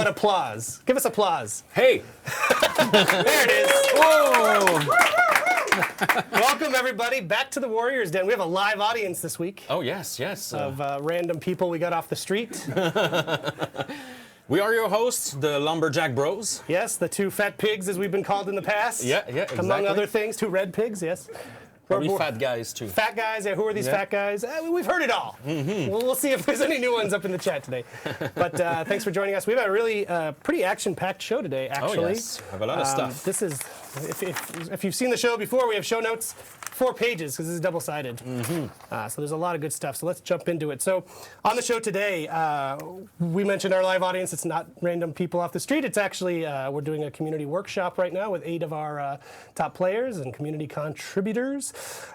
but applause. Give us applause. Hey! There it is. Whoa! Welcome, everybody, back to the Warriors Den. We have a live audience this week Oh, yes, yes. of random people we got off the street. We are your hosts, the Lumberjack Bros. Yes, the two fat pigs, as we've been called in the past. Yeah, exactly. Among other things, two red pigs, yes. Probably fat guys, too. Fat guys, yeah, who are these fat guys? We've heard it all. We'll see if there's any new ones up in the chat today. But thanks for joining us. We have a really pretty action-packed show today, actually. Oh, yes. We have a lot of stuff. This is, if you've seen the show before, we have show notes, 4 pages, because this is double-sided. So there's a lot of good stuff. So let's jump into it. So on the show today, we mentioned our live audience. It's not random people off the street. It's actually, we're doing a community workshop right now with 8 of our top players and community contributors.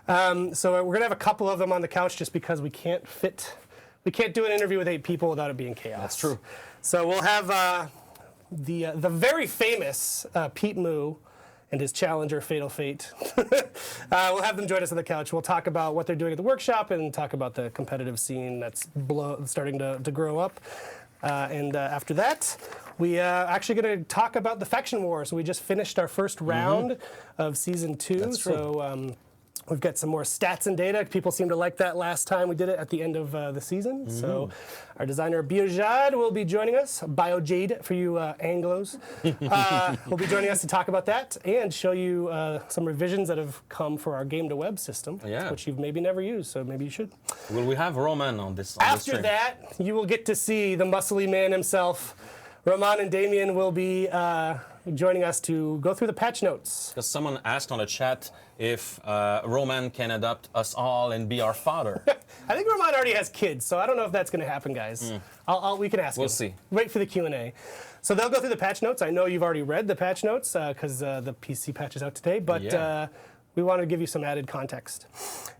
So we're going to have a couple of them on the couch just because we can't do an interview with 8 people without it being chaos. That's true. So we'll have the very famous Pete Moo and his challenger, Fatal Fate. We'll have them join us on the couch. We'll talk about what they're doing at the workshop and talk about the competitive scene that's starting to grow up. And after that, we are actually going to talk about the faction war. So we just finished our first round of season 2. That's true. So we've got some more stats and data. People seem to like that last time we did it at the end of the season. So our designer, Biojad, will be joining us. Biojade for you Anglos. Will be joining us to talk about that and show you some revisions that have come for our game-to-web system, which you've maybe never used, so maybe you should. Will we have Roman on this After stream? that, you will get to see the muscly man himself. Roman and Damien will be joining us to go through the patch notes. Because someone asked on the chat if Roman can adopt us all and be our father. I think Roman already has kids, so I don't know if that's going to happen, guys. We can ask him. We'll see. Wait for the Q&A. So they'll go through the patch notes. I know you've already read the patch notes because the PC patch is out today, but we want to give you some added context.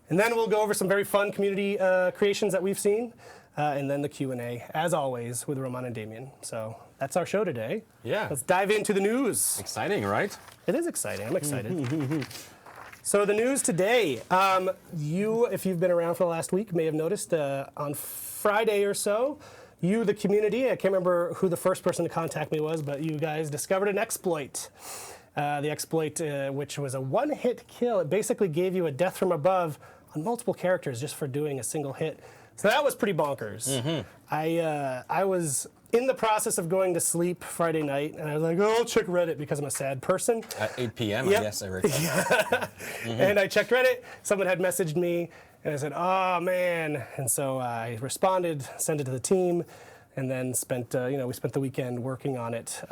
And then we'll go over some very fun community creations that we've seen, and then the Q&A, as always, with Roman and Damien. So that's our show today. Yeah. Let's dive into the news. Exciting, right? It is exciting. I'm excited. So the news today, if you've been around for the last week, may have noticed on Friday or so, you, the community, I can't remember who the first person to contact me was, but you guys discovered an exploit. The exploit, which was a one-hit kill. It basically gave you a death from above on multiple characters just for doing a single hit. So that was pretty bonkers. I was in the process of going to sleep Friday night, and I was like, I'll check Reddit because I'm a sad person. At 8 p.m., I guess, I recall. And I checked Reddit. Someone had messaged me, and I said, oh, man. And so I responded, sent it to the team, and then spent the weekend working on it,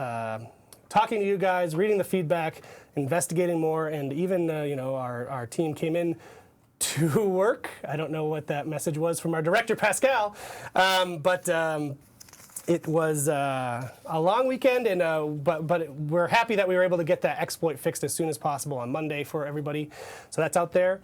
talking to you guys, reading the feedback, investigating more, and even, our team came in to work. I don't know what that message was from our director, Pascal, but it was a long weekend, and but we're happy that we were able to get that exploit fixed as soon as possible on Monday for everybody. So that's out there.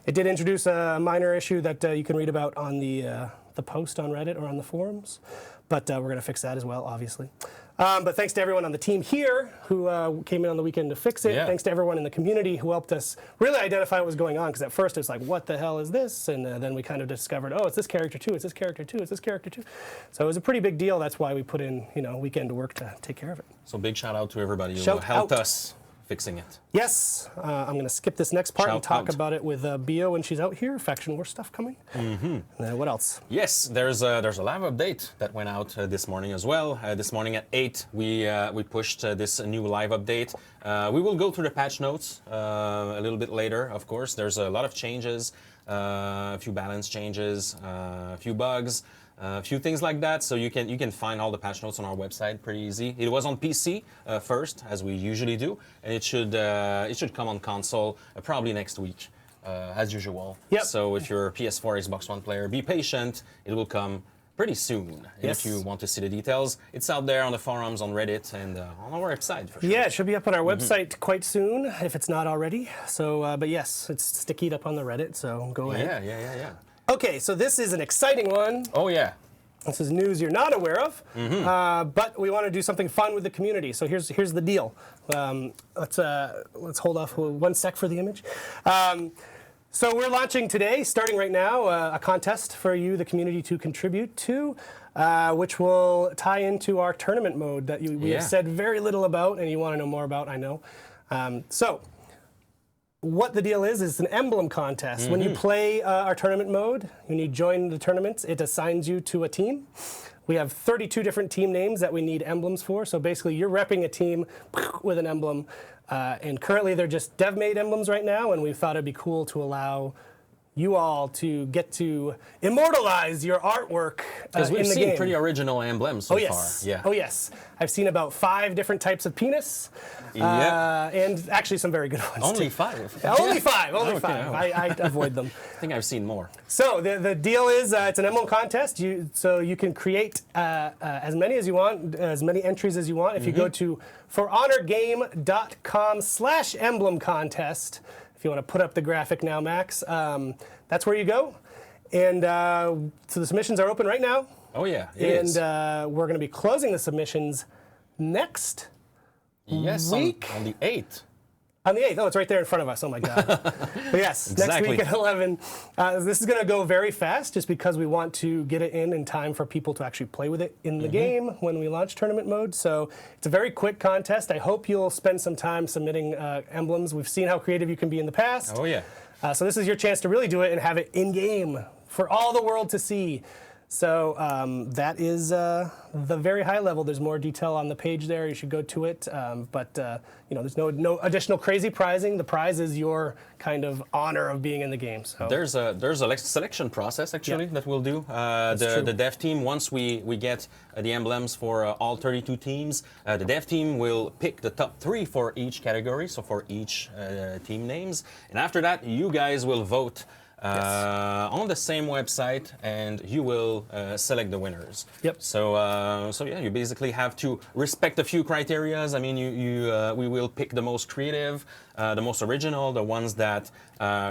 It did introduce a minor issue that you can read about on the post on Reddit or on the forums, but we're going to fix that as well, obviously. But thanks to everyone on the team here who came in on the weekend to fix it. Yeah. Thanks to everyone in the community who helped us really identify what was going on, because at first it was like, what the hell is this? And then we kind of discovered, oh, it's this character too, it's this character too, it's this character too. So it was a pretty big deal. That's why we put in, weekend to work to take care of it. So big shout out to everybody who Shout helped out. us fixing it. Yes, I'm going to skip this next part and Shout talk out. about it with Bio when she's out here. Faction War stuff coming. And then what else? Yes, there's a live update that went out this morning as well. This morning at 8, we pushed this new live update. We will go through the patch notes a little bit later, of course. There's a lot of changes, a few balance changes, a few bugs, a few things like that. So you can find all the patch notes on our website pretty easy. It was on PC first, as we usually do, and it should come on console probably next week. As usual. Yep. So if you're a PS4, Xbox One player, be patient. It will come pretty soon. Yes. If you want to see the details, it's out there on the forums, on Reddit, and on our website for sure. Yeah, it should be up on our website quite soon, if it's not already. So, but yes, it's stickied up on the Reddit, so go ahead. Yeah. Okay, so this is an exciting one. Oh yeah. This is news you're not aware of, but we want to do something fun with the community. So here's the deal. Let's hold off 1 sec for the image. So we're launching today, starting right now, a contest for you, the community, to contribute to. which will tie into our tournament mode that we have said very little about, and you want to know more about, I know. So, what the deal is an emblem contest. When you play our tournament mode, when you join the tournaments, it assigns you to a team. We have 32 different team names that we need emblems for. So basically, you're repping a team with an emblem. And currently, they're just dev-made emblems right now. And we thought it'd be cool to allow you all to get to immortalize your artwork Because we've in the seen game. pretty original emblems so far. Yeah. Oh, yes. I've seen about 5 different types of penis. And actually some very good ones. Only too. 5? Only 5. Only Okay, 5. oh. I avoid them. I think I've seen more. So the deal is it's an emblem contest. So you can create as many as you want, as many entries as you want. If you go to forhonorgame.com/emblem contest, if you want to put up the graphic now, Max, that's where you go. And so the submissions are open right now. Oh, yeah. And we're going to be closing the submissions next week. On the 8th. On the 8th. Oh, it's right there in front of us. Oh, my God. But yes, Exactly. next week at 11. This is going to go very fast just because we want to get it in time for people to actually play with it in the game when we launch tournament mode. So it's a very quick contest. I hope you'll spend some time submitting emblems. We've seen how creative you can be in the past. Oh, yeah. So this is your chance to really do it and have it in-game for all the world to see. So that is the very high level. There's more detail on the page there. You should go to it. But there's no additional crazy prizing. The prize is your kind of honor of being in the game. So There's a selection process actually that we'll do. The dev team, once we get the emblems for all 32 teams, the dev team will pick the top 3 for each category, so for each team names. And after that, you guys will vote on the same website, and you will select the winners. Yep. So yeah, you basically have to respect a few criterias. I mean, we will pick the most creative, the most original, the ones that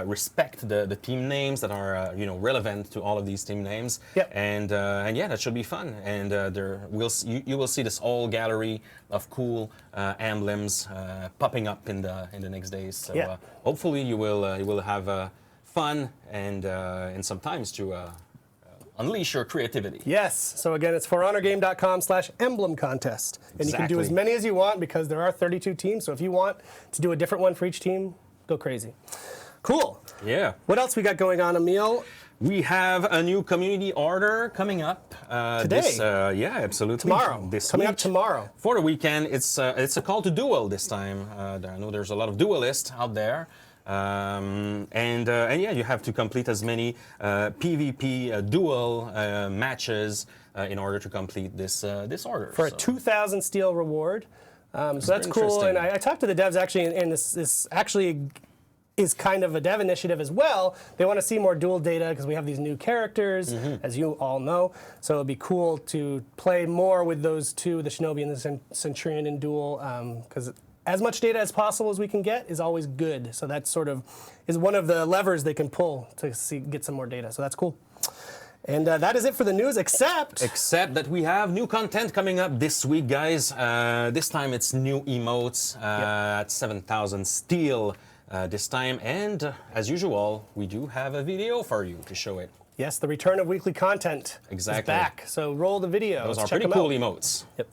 respect the team names that are relevant to all of these team names. Yep. And yeah, that should be fun. And you will see this whole gallery of cool emblems popping up in the next days. So hopefully you will have fun and sometimes to unleash your creativity. yes. So again, it's forhonorgame.com/emblem contest. And you can do as many as you want because there are 32 teams. So if you want to do a different one for each team, go crazy. Cool. Yeah. What else we got going on, Emil? We have a new community order coming up today. Yeah, absolutely. Tomorrow. Coming up tomorrow. For the weekend. It's a call to duel this time. I know there's a lot of duelists out there. And yeah, you have to complete as many PvP duel matches in order to complete this order. For a 2,000 steel reward. So that's cool. interesting. And I talked to the devs actually, and this actually is kind of a dev initiative as well. They want to see more duel data because we have these new characters, as you all know. So it'd be cool to play more with those two, the Shinobi and the Centurion in duel, because as much data as possible as we can get is always good. So that sort of is one of the levers they can pull to get some more data. So that's cool. And that is it for the news, except that we have new content coming up this week, guys. This time it's new emotes at 7,000 steel this time. And as usual, we do have a video for you to show it. yes, the return of weekly content is back. So roll the video. Those Let's are check pretty them cool out. emotes. Yep.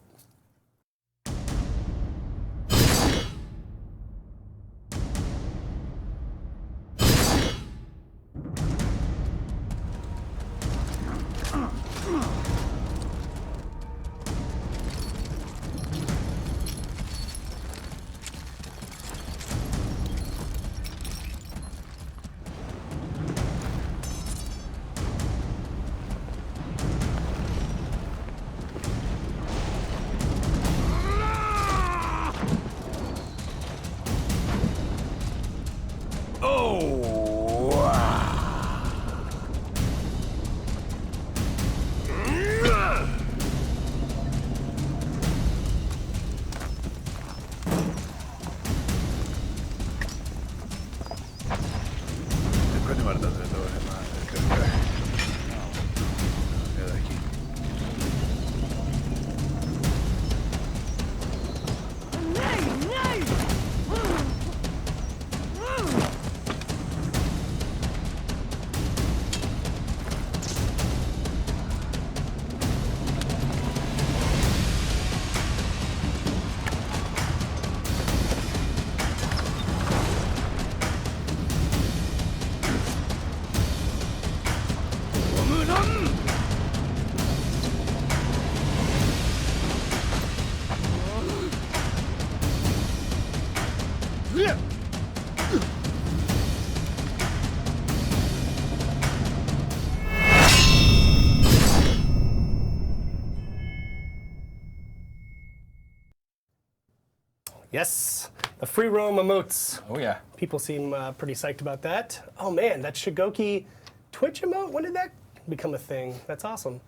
Yes, the free roam emotes. Oh yeah. People seem pretty psyched about that. Oh man, that Shigoki Twitch emote, when did that become a thing? That's awesome.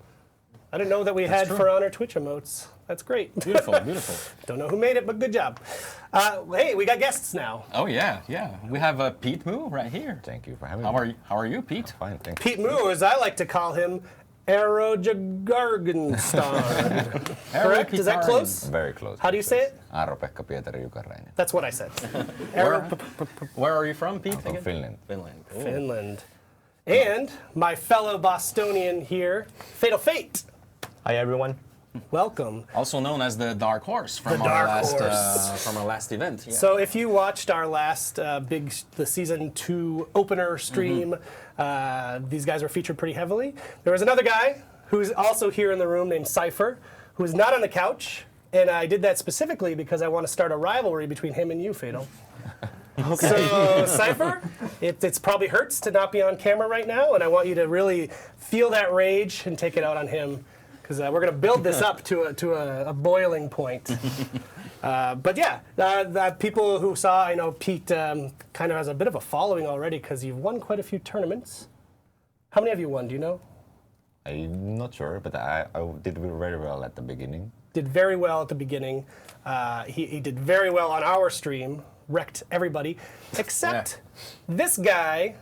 I didn't know that we had true. For Honor Twitch emotes. That's great. Beautiful, beautiful. Don't know who made it, but good job. Hey, we got guests now. Oh yeah, yeah. We have Pete Moo right here. Thank you for having How me. are you? How are you, Pete? Fine, thank you. Pete Moo, as I like to call him, Aerojagargenstar. Correct? Is that close? Very close. How do you say it? Aaro-Pekka Pietari Jukarainen. That's what I said. Where are you from, Pete? From again? Finland. Finland. Cool. Finland. And my fellow Bostonian here, Fatal Fate. Hi, everyone. Welcome. Also known as the Dark Horse from The our Dark last Horse. from our last event. Yeah. So if you watched our last the season 2 opener stream, these guys were featured pretty heavily. There was another guy who's also here in the room named Cypher, who is not on the couch, and I did that specifically because I want to start a rivalry between him and you, Fatal. Okay. So Cypher, it's probably hurts to not be on camera right now, and I want you to really feel that rage and take it out on him. Because we're going to build this up to a boiling point. But yeah, the people who saw, I know Pete kind of has a bit of a following already because you've won quite a few tournaments. How many have you won, do you know? I'm not sure, but I did very well at the beginning. Did very well at the beginning. He did very well on our stream, wrecked everybody, except this guy.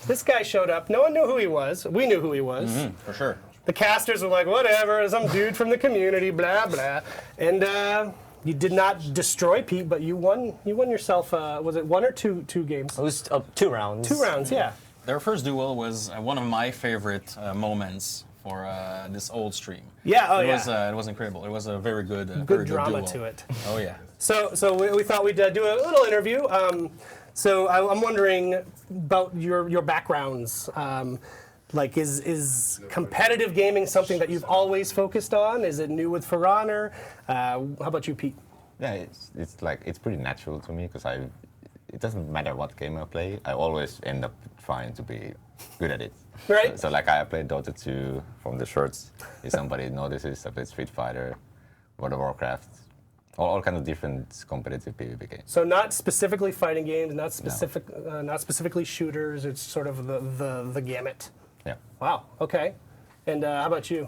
This guy showed up. No one knew who he was. We knew who he was. For sure. The casters were like, whatever, some dude from the community, blah, blah. And you did not destroy Pete, but you won yourself, was it 1 or 2 games? It was 2 rounds. 2 rounds, yeah. Their first duel was one of my favorite moments for this old stream. Yeah, oh it yeah. Was, it was incredible. It was a very good, Good very drama good duel. to it. Oh yeah. So we thought we'd do a little interview. So I'm wondering about your backgrounds. Like, is competitive gaming something that you've always focused on? Is it new with For Honor? How about you, Pete? Yeah, it's pretty natural to me because it doesn't matter what game I play. I always end up trying to be good at it. Right. So like I played Dota 2 from the shorts. If somebody notices, I played Street Fighter, World of Warcraft, all kind of different competitive PvP games. So not specifically fighting games, not specifically shooters. It's sort of the gamut. Yeah. Wow. Okay. And how about you?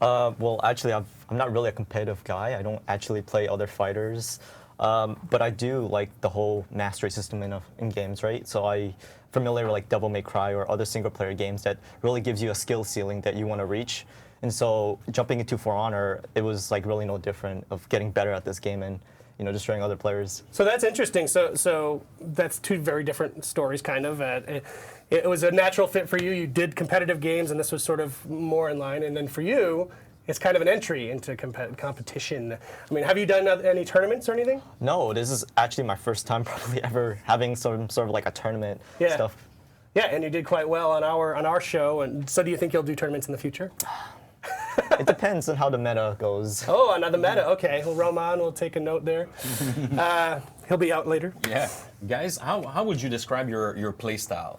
Well, actually, I'm not really a competitive guy. I don't actually play other fighters. But I do like the whole mastery system in games, right? So I'm familiar with like Devil May Cry or other single-player games that really gives you a skill ceiling that you want to reach. And so jumping into For Honor, it was like really no different of getting better at this game and destroying other players. So that's interesting. So that's 2 very different stories, kind of. It was a natural fit for you. You did competitive games, and this was sort of more in line. And then for you, it's kind of an entry into competition. I mean, have you done any tournaments or anything? No, this is actually my first time probably ever having some sort of like a tournament stuff. Yeah, and you did quite well on our show. And so do you think you'll do tournaments in the future? It depends on how the meta goes. Oh, another meta. Okay. Well, Roman will take a note there. He'll be out later. Yeah, guys, how would you describe your play style?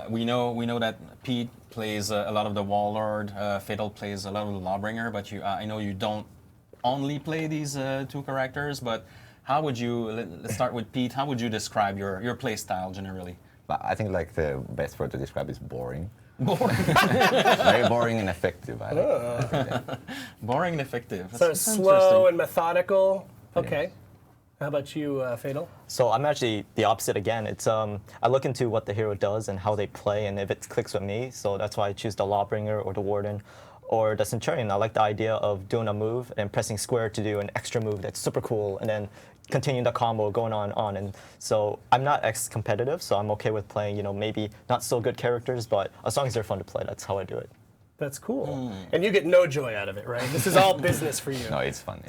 We know that Pete plays a lot of the Warlord, Fatal plays a lot of the Lawbringer, but I know you don't only play these 2 characters. But how would you? Let's start with Pete. How would you describe your play style generally? But I think like the best word to describe is boring. Boring. Very boring and effective. I think. Boring and effective. So That's slow and methodical. Okay. How about you, Fatal? So I'm actually the opposite again. It's I look into what the hero does and how they play, and if it clicks with me, so that's why I choose the Lawbringer or the Warden or the Centurion. I like the idea of doing a move and pressing square to do an extra move that's super cool, and then continuing the combo going on. And so I'm not competitive, so I'm okay with playing, maybe not so good characters, but as long as they're fun to play, that's how I do it. That's cool. And you get no joy out of it, right? This is all business for you. No, it's fun.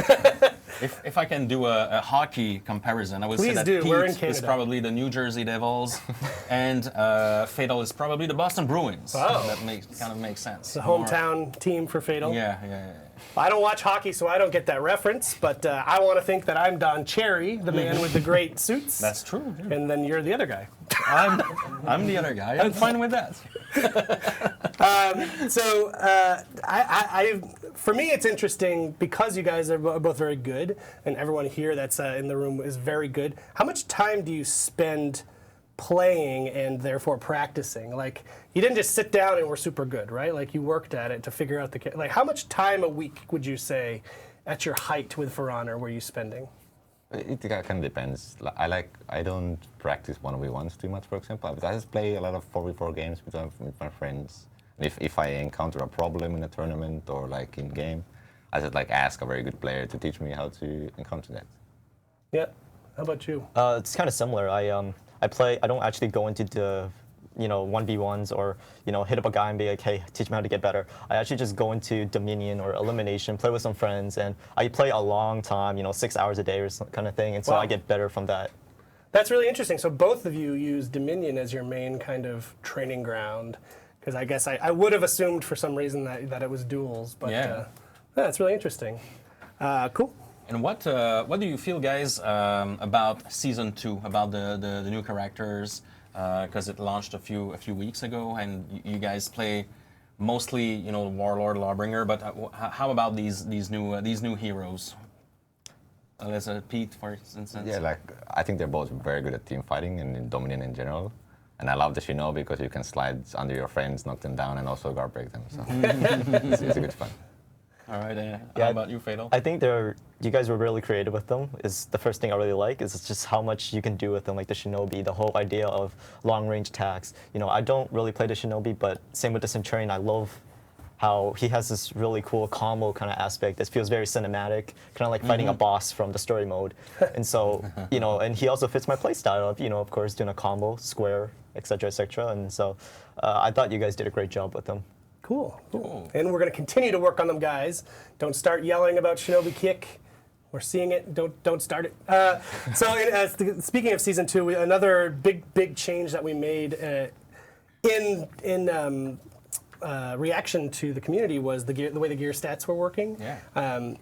If I can do a hockey comparison, I would say Please that do. Pete We're in is Canada. probably the New Jersey Devils, and Fatal is probably the Boston Bruins. Oh. That kind of makes sense. The hometown team for Fatal. Yeah. I don't watch hockey, so I don't get that reference, but I want to think that I'm Don Cherry, the man with the great suits. That's true. Yeah. And then you're the other guy. I'm the other guy. I'm fine with that. So for me, it's interesting because you guys are both very good, and everyone here that's in the room is very good. How much time do you spend playing and therefore practicing? Like, you didn't just sit down and were super good, right? Like, you worked at it to figure out like, how much time a week would you say at your height with For Honor were you spending? It kind of depends. I don't practice 1v1s too much, for example. I just play a lot of 4v4 games with my friends. If I encounter a problem in a tournament or like in game, I just like ask a very good player to teach me how to encounter that. Yeah. How about you? It's kind of similar. I play. I don't actually go into the 1v1s or hit up a guy and be like, hey, teach me how to get better. I actually just go into Dominion or Elimination, play with some friends, and I play a long time, 6 hours a day or some kind of thing, and so Wow. I get better from that. That's really interesting. So both of you use Dominion as your main kind of training ground, because I guess I would have assumed for some reason that it was duels, but Yeah. That's really interesting. Cool. And what do you feel, guys, about season 2, about the new characters? Because it launched a few weeks ago, and you guys play mostly, Warlord, Lawbringer. But how about these new heroes? Let's Pete, for instance. Yeah, like I think they're both very good at team fighting and in Dominion in general. And I love the Shinobi because you can slide under your friends, knock them down, and also guard break them. So it's a good fun. All right. How about you, Fatal? I think you guys were really creative with them. Is the first thing I really like. Is just how much you can do with them, like the Shinobi, the whole idea of long range attacks. I don't really play the Shinobi, but same with the Centurion. I love how he has this really cool combo kind of aspect that feels very cinematic, kind of like fighting a boss from the story mode. And so, and he also fits my playstyle of, of course, doing a combo, square, etc., etc. And so, I thought you guys did a great job with them. Cool. And we're going to continue to work on them, guys. Don't start yelling about Shinobi Kick. We're seeing it. Don't start it. Speaking of season 2, another big change that we made in reaction to the community was the way the gear stats were working. Yeah.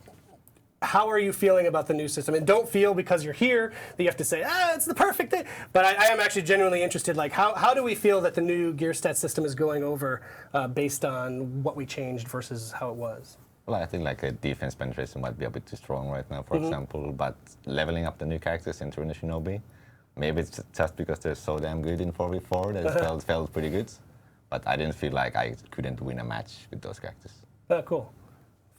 How are you feeling about the new system? And don't feel because you're here that you have to say, it's the perfect thing. But I am actually genuinely interested, like how do we feel that the new gear stat system is going over based on what we changed versus how it was? Well, I think like a defense penetration might be a bit too strong right now, for example, but leveling up the new characters into the Shinobi, maybe it's just because they're so damn good in 4v4 that it felt pretty good. But I didn't feel like I couldn't win a match with those characters. Oh, cool.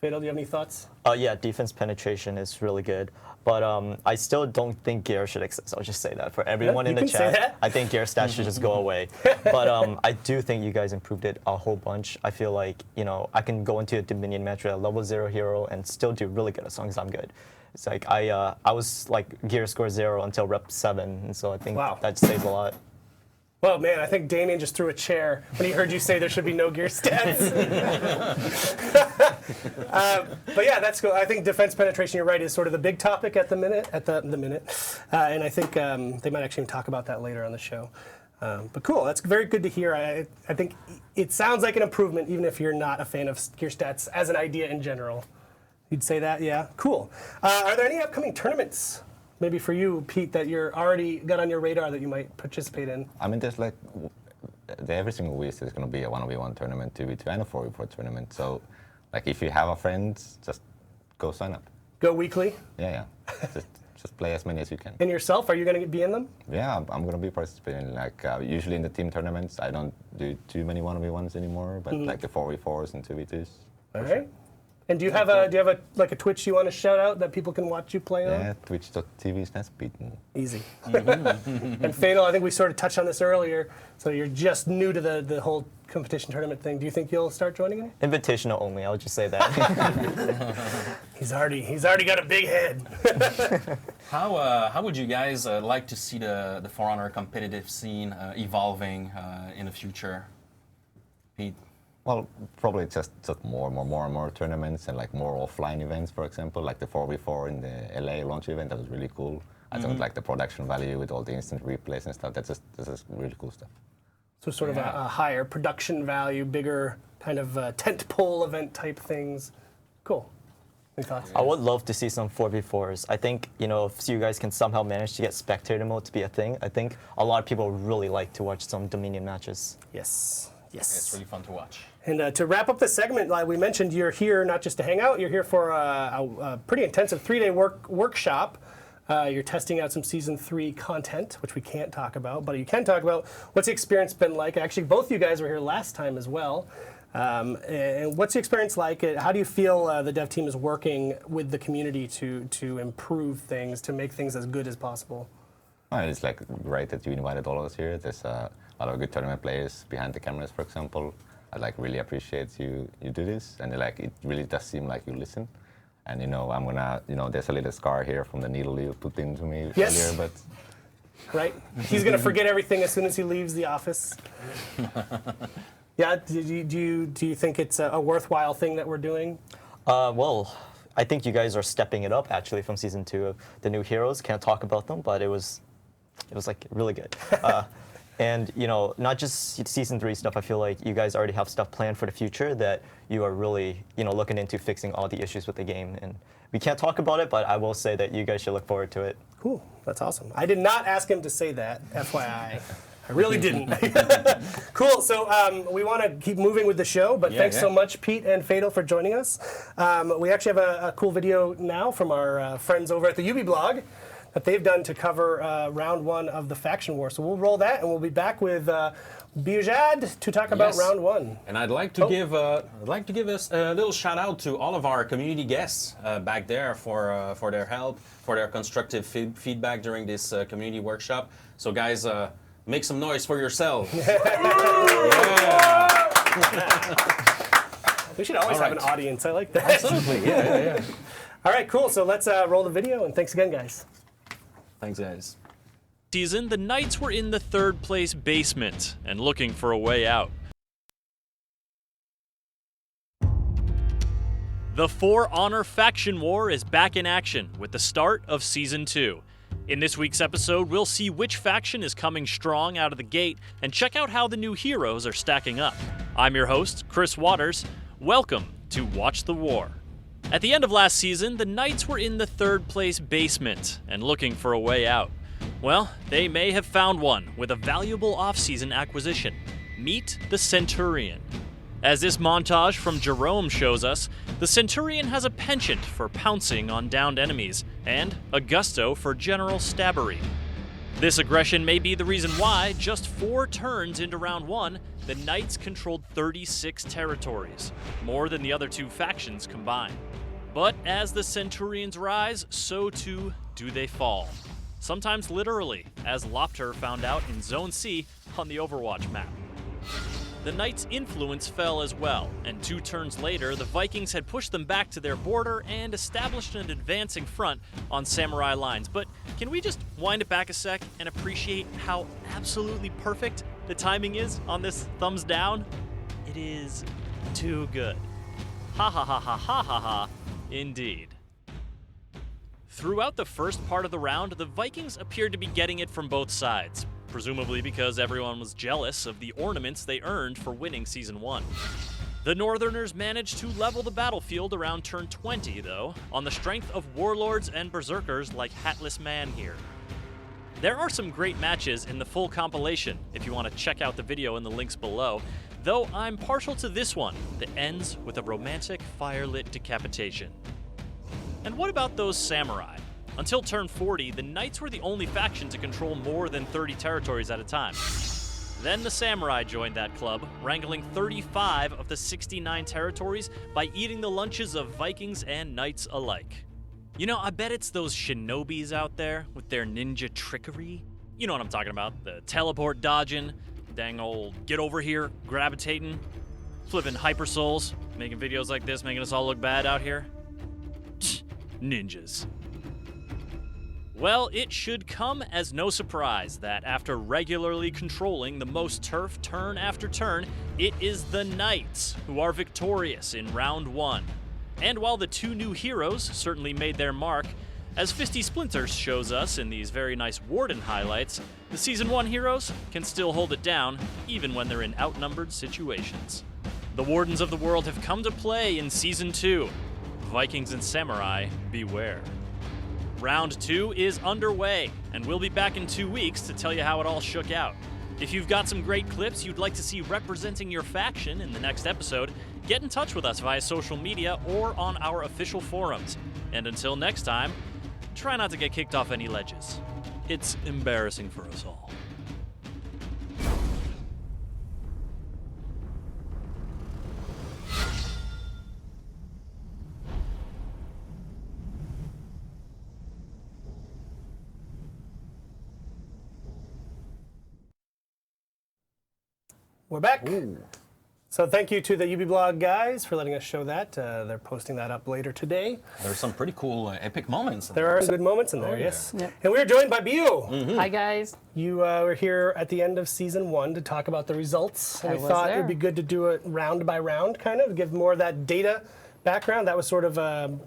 Fatal, do you have any thoughts? Yeah, defense penetration is really good, but I still don't think gear should exist. I'll just say that for everyone in the chat. I think gear stats should just go away. But I do think you guys improved it a whole bunch. I feel like I can go into a Dominion match with a level 0 hero and still do really good as long as I'm good. It's like I was like gear score 0 until rep 7, and so I think that saves a lot. Well, man, I think Damien just threw a chair when he heard you say there should be no gear stats. But yeah, that's cool. I think defense penetration, you're right, is sort of the big topic at the minute. And I think they might actually talk about that later on the show. But cool, that's very good to hear. I think it sounds like an improvement, even if you're not a fan of gear stats as an idea in general. You'd say that? Yeah, cool. Are there any upcoming tournaments? Maybe for you, Pete, that you're already got on your radar that you might participate in? I mean, there's like, every single week there's going to be a 1v1 tournament, 2v2, and a 4v4 tournament. So, like, if you have a friend, just go sign up. Go weekly? Yeah. just play as many as you can. And yourself, are you going to be in them? Yeah, I'm going to be participating. Like, usually in the team tournaments, I don't do too many 1v1s anymore, but like the 4v4s and 2v2s. All right. And do you have a Twitch you want to shout out that people can watch you play on? Yeah, twitch.tv/beaten. Easy. And Fatal, I think we sort of touched on this earlier. So you're just new to the whole competition tournament thing. Do you think you'll start joining it? Invitational only. I'll just say that. He's already got a big head. How would you guys like to see the For Honor competitive scene evolving in the future, Pete? Well, probably just more and more tournaments and like more offline events, for example, like the 4v4 in the LA launch event. That was really cool. I think like the production value with all the instant replays and stuff. That's just really cool stuff. So sort of a higher production value, bigger kind of tent pole event type things. Cool. Any thoughts? I would love to see some 4v4s. I think, if you guys can somehow manage to get spectator mode to be a thing, I think a lot of people really like to watch some Dominion matches. Yes. Yes. It's really fun to watch. And to wrap up the segment, like we mentioned, you're here not just to hang out, you're here for a pretty intensive 3-day workshop. You're testing out some Season 3 content, which we can't talk about, but you can talk about what's the experience been like. Actually, both you guys were here last time as well. And what's the experience like? How do you feel the dev team is working with the community to improve things, to make things as good as possible? It's like great that you invited all of us here. There's a lot of good tournament players behind the cameras, for example. I like really appreciate you do this, and like it really does seem like you listen. And I'm gonna, there's a little scar here from the needle you put into me earlier, but right, he's gonna forget everything as soon as he leaves the office. Yeah, do you think it's a worthwhile thing that we're doing? Well, I think you guys are stepping it up actually from Season 2 of the new heroes. Can't talk about them, but it was like really good. And not just Season 3 stuff. I feel like you guys already have stuff planned for the future that you are really looking into fixing all the issues with the game. And we can't talk about it, but I will say that you guys should look forward to it. Cool, that's awesome. I did not ask him to say that, FYI. I really didn't. Cool, so we want to keep moving with the show, but thanks so much, Pete and Fatal, for joining us. We actually have a cool video now from our friends over at the Ubi blog that they've done to cover round 1 of the faction war. So we'll roll that, and we'll be back with Bijad to talk about round 1. And I'd like to give us a little shout out to all of our community guests back there for their help, for their constructive feedback during this community workshop. So guys, make some noise for yourself. We should always have an audience. I like that. Absolutely, yeah. All right, cool. So let's roll the video, and thanks again, guys. Thanks, guys. Season, the Knights were in the 3rd place basement and looking for a way out. The For Honor faction war is back in action with the start of Season 2. In this week's episode, we'll see which faction is coming strong out of the gate and check out how the new heroes are stacking up. I'm your host, Chris Waters. Welcome to Watch the War. At the end of last season, the Knights were in the 3rd place basement and looking for a way out. Well, they may have found one with a valuable off-season acquisition. Meet the Centurion. As this montage from Jerome shows us, the Centurion has a penchant for pouncing on downed enemies and a gusto for general stabbery. This aggression may be the reason why, just 4 turns into round 1, the Knights controlled 36 territories, more than the other 2 factions combined. But as the Centurions rise, so too do they fall. Sometimes literally, as Lopter found out in Zone C on the Overwatch map. The Knights' influence fell as well, and 2 turns later, the Vikings had pushed them back to their border and established an advancing front on Samurai lines. But can we just wind it back a sec and appreciate how absolutely perfect the timing is on this thumbs down? It is too good. Ha ha ha ha ha ha ha, indeed. Throughout the first part of the round, the Vikings appeared to be getting it from both sides, presumably because everyone was jealous of the ornaments they earned for winning Season 1. The Northerners managed to level the battlefield around turn 20, though, on the strength of warlords and berserkers like Hatless Man here. There are some great matches in the full compilation if you want to check out the video in the links below, though I'm partial to this one that ends with a romantic firelit decapitation. And what about those samurai? Until turn 40, the Knights were the only faction to control more than 30 territories at a time. Then the samurai joined that club, wrangling 35 of the 69 territories by eating the lunches of Vikings and Knights alike. I bet it's those shinobis out there with their ninja trickery. You know what I'm talking about, the teleport dodging, dang old get over here gravitating, flipping hyper souls, making videos like this, making us all look bad out here. Ninjas. Well, it should come as no surprise that after regularly controlling the most turf turn after turn, it is the Knights who are victorious in round 1. And while the 2 new heroes certainly made their mark, as Fisty Splinters shows us in these very nice Warden highlights, the Season 1 heroes can still hold it down, even when they're in outnumbered situations. The Wardens of the world have come to play in Season 2. Vikings and Samurai, beware. Round 2 is underway, and we'll be back in 2 weeks to tell you how it all shook out. If you've got some great clips you'd like to see representing your faction in the next episode, get in touch with us via social media or on our official forums. And until next time, try not to get kicked off any ledges. It's embarrassing for us all. We're back. So thank you to the UB Blog guys for letting us show that. They're posting that up later today. There's some pretty cool epic moments. There are some good moments in there, yeah. yes. Yeah. And we're joined by Bio. Hi guys. You were here at the end of season 1 to talk about the results. And I we was thought there. it'd be good to do it round by round, kind of, give more of that data background. That was sort of a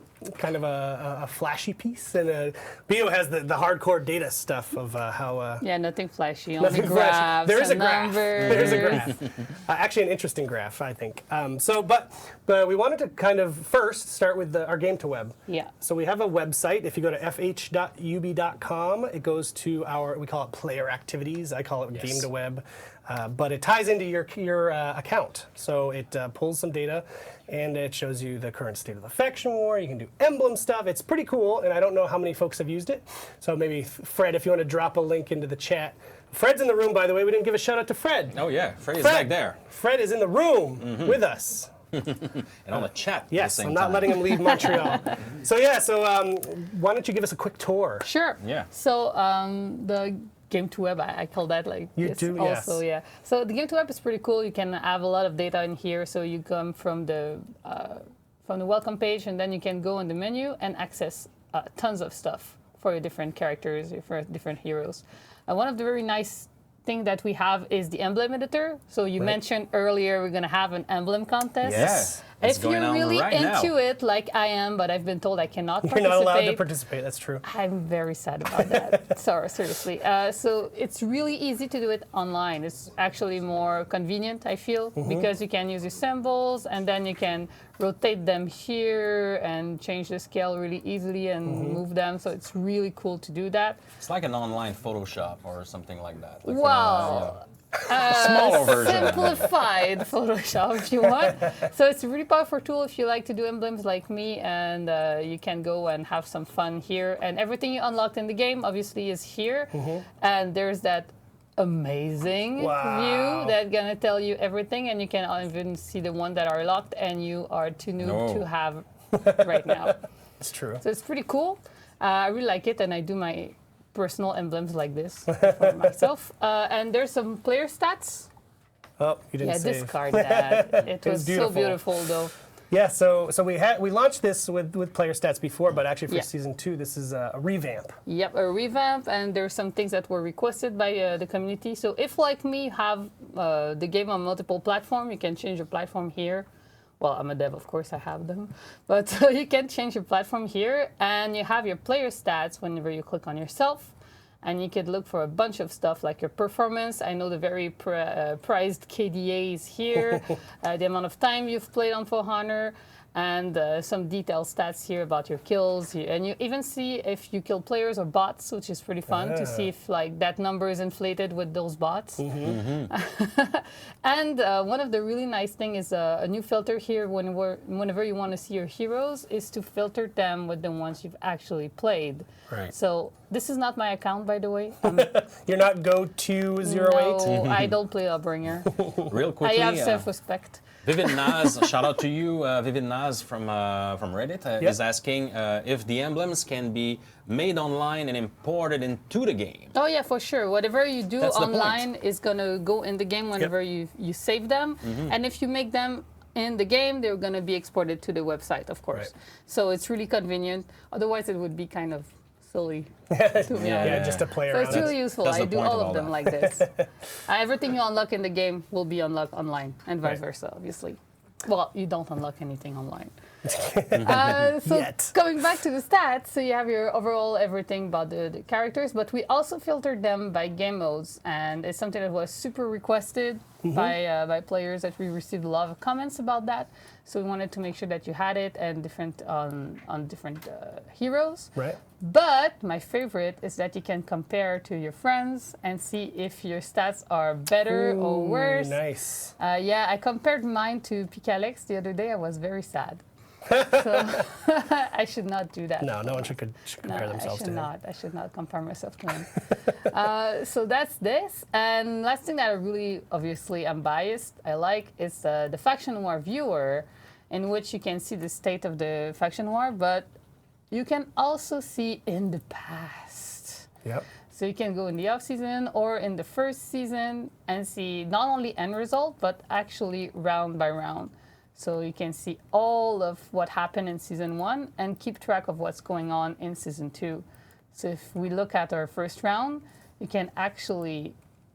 flashy piece. And Bio has the hardcore data stuff of how... Yeah, nothing flashy. Only Nothing graphs. flashy. There is a and graph. numbers. There is a graph. Actually, an interesting graph, I think. But we wanted to kind of first start with our game to web. Yeah. So we have a website. If you go to fh.ub.com, it goes to we call it player activities. I call it game to web. But it ties into your account. So it pulls some data and it shows you the current state of the faction war. You can do emblem stuff. It's pretty cool, and I don't know how many folks have used it. So maybe Fred, if you want to drop a link into the chat. Fred's in the room, by the way. We didn't give a shout out to Fred. Oh yeah, Freddy is back there. Fred is in the room with us. And on the chat at the Yes, same I'm not time. letting him leave Montreal. Why don't you give us a quick tour? Sure. Yeah. So the game to web, I call that like You this do, also, yes. yeah. So the game to web is pretty cool. You can have a lot of data in here. So you come from the welcome page, and then you can go in the menu and access tons of stuff for your different characters, for different heroes. One of the very nice thing that we have is the emblem editor. So you mentioned earlier we're gonna have an emblem contest. Yes. It's If going you're on really right into now. it, like I am, but I've been told I cannot You're participate. not allowed to participate, that's true. I'm very sad about that. Sorry, seriously. So it's really easy to do it online. It's actually more convenient, I feel, because you can use your symbols and then you can rotate them here and change the scale really easily and move them. So it's really cool to do that. It's like an online Photoshop or something like that. Like, Wow. smaller version. Simplified Photoshop, if you want. So it's a really powerful tool if you like to do emblems like me, and you can go and have some fun here. And everything you unlocked in the game, obviously, is here. And there's that amazing view that's gonna tell you everything, and you can even see the one that are locked and you are too new to have right now. It's true. So it's pretty cool. I really like it, and I do my personal emblems like this for myself. And there's some player stats. Oh, you didn't Yeah, save. discard that. It was beautiful. so beautiful, though. Yeah, so we launched this with player stats before, but actually for Yeah. season 2, this is a revamp. Yep, a revamp, and there's some things that were requested by the community. So if, like me, you have the game on multiple platforms, you can change your platform here. Well, I'm a dev, of course, I have them. But you can change your platform here, and you have your player stats whenever you click on yourself. And you could look for a bunch of stuff like your performance. I know the very prized KDA is here, the amount of time you've played on For Honor, and some detailed stats here about your kills. And you even see if you kill players or bots, which is pretty fun to see if like that number is inflated with those bots. And one of the really nice things is a new filter here whenever you want to see your heroes is to filter them with the ones you've actually played. Right. So this is not my account, by the way. You're not go-to 08? No, I don't play Lawbringer. Real I quickly, have self-respect. Vivid Naz, shout out to you, Vivid Naz from Reddit is asking if the emblems can be made online and imported into the game. Oh yeah, for sure. Whatever you do That's the online is gonna go in the game whenever you save them, and if you make them in the game, they're gonna be exported to the website, of course. Right. So it's really convenient. Otherwise, it would be kind of silly. To be Yeah, honest. just to play So around. it's really useful. that's I the do point all of of them all like this. Everything you unlock in the game will be unlocked online, and vice Right. versa, obviously. Well, you don't unlock anything online. So Yet. coming back to the stats, so you have your overall everything about the characters, but we also filtered them by game modes, and it's something that was super requested by players that we received a lot of comments about that. So we wanted to make sure that you had it and different on different heroes. Right. But my favorite is that you can compare to your friends and see if your stats are better or Ooh, worse. Nice. Yeah, I compared mine to Picalex the other day. I was very sad. So I should not do that. No one should compare themselves to him. I should not compare myself to him. So that's this. And last thing that I really, obviously, I'm biased, I like is the Faction War viewer, in which you can see the state of the Faction War, but you can also see in the past. Yep. So you can go in the off season or in the first season and see not only end result, but actually round by round. So you can see all of what happened in season 1 and keep track of what's going on in season 2. So if we look at our first round, you can actually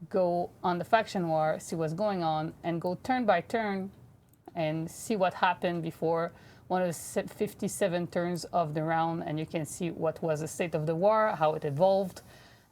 go on the faction war, see what's going on, and go turn by turn and see what happened before one of the 57 turns of the round, and you can see what was the state of the war, how it evolved.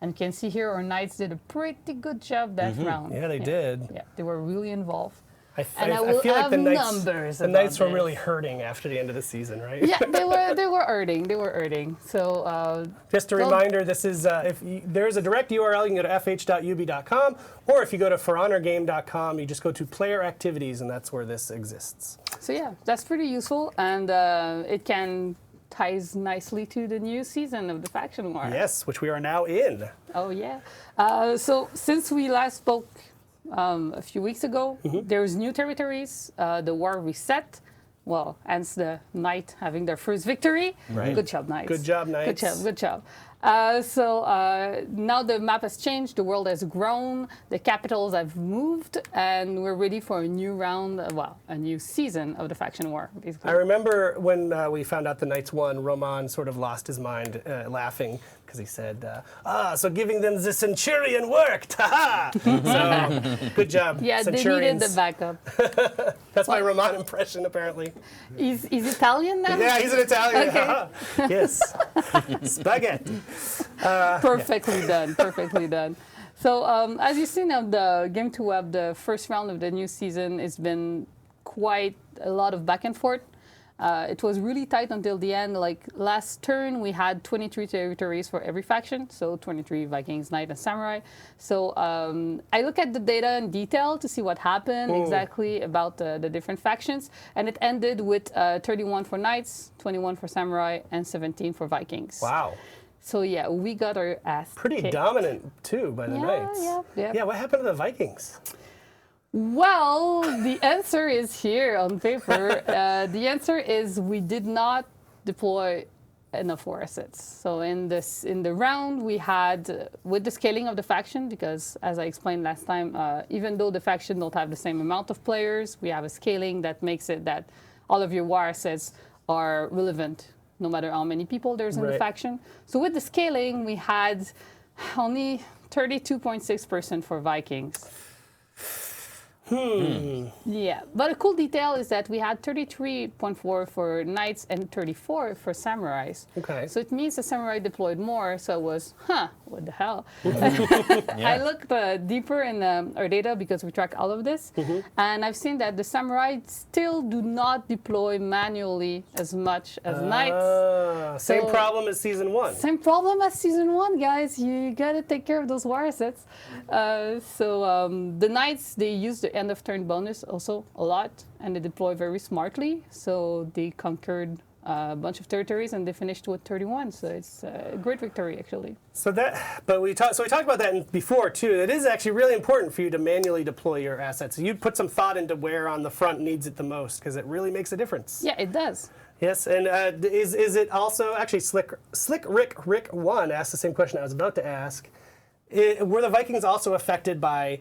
And you can see here our knights did a pretty good job that round. Yeah, they did. Yeah, they were really involved. I will feel like have the Knights, numbers the about Knights were this. really hurting after the end of the season, right? Yeah, they were earning. So Just a reminder, this is there's a direct URL. You can go to fh.ub.com, or if you go to forhonorgame.com, you just go to player activities, and that's where this exists. so yeah, that's pretty useful, and it can ties nicely to the new season of the Faction War. Yes, which we are now in. Oh yeah. So since we last spoke a few weeks ago, there's new territories. The war reset. Well, hence the Knight having their first victory. Right. Good job, Knights. Good job, Knights. Good job. So now the map has changed, the world has grown, the capitals have moved, and we're ready for a new round, a new season of the Faction War, basically. I remember when we found out the Knights won, Roman sort of lost his mind laughing because he said, so giving them the Centurion worked, ha-ha! So, good job, Yeah, they needed Centurions. the backup. That's my Roman impression, apparently. He's Italian now? Yeah, he's an Italian. Okay. haha. Yes. Spaghetti. Perfectly done, perfectly done. So as you see now, the Game to Web, the first round of the new season, it's been quite a lot of back and forth. It was really tight until the end. Like last turn, we had 23 territories for every faction, so 23 Vikings, Knight, and Samurai. So I look at the data in detail to see what happened exactly about the different factions, and it ended with 31 for Knights, 21 for Samurai, and 17 for Vikings. Wow. So yeah, we got our ass Pretty kicked. dominant, too, by the Knights. Yeah. Yeah, what happened to the Vikings? Well, the answer is here on paper. The answer is we did not deploy enough war assets. So in the round we had with the scaling of the faction, because as I explained last time, even though the faction don't have the same amount of players, we have a scaling that makes it that all of your war assets are relevant no matter how many people there's in the Right. faction. So with the scaling, we had only 32.6% for Vikings. Yeah, but a cool detail is that we had 33.4 for Knights and 34 for Samurais. Okay. So it means the Samurai deployed more, so it was, what the hell? I looked deeper in our data because we track all of this, and I've seen that the Samurai still do not deploy manually as much as Knights. Same So- problem as season 1. Same problem as season 1, guys. You gotta take care of those war assets. The Knights, they use the end of turn bonus also a lot, and they deploy very smartly. So they conquered a bunch of territories and they finished with 31. So it's a great victory, actually. But we talked about that before too. It is actually really important for you to manually deploy your assets. So you put some thought into where on the front needs it the most, because it really makes a difference. Yeah, it does. Yes, and is it also actually Slick Rick 1 asked the same question I was about to ask. Were the Vikings also affected by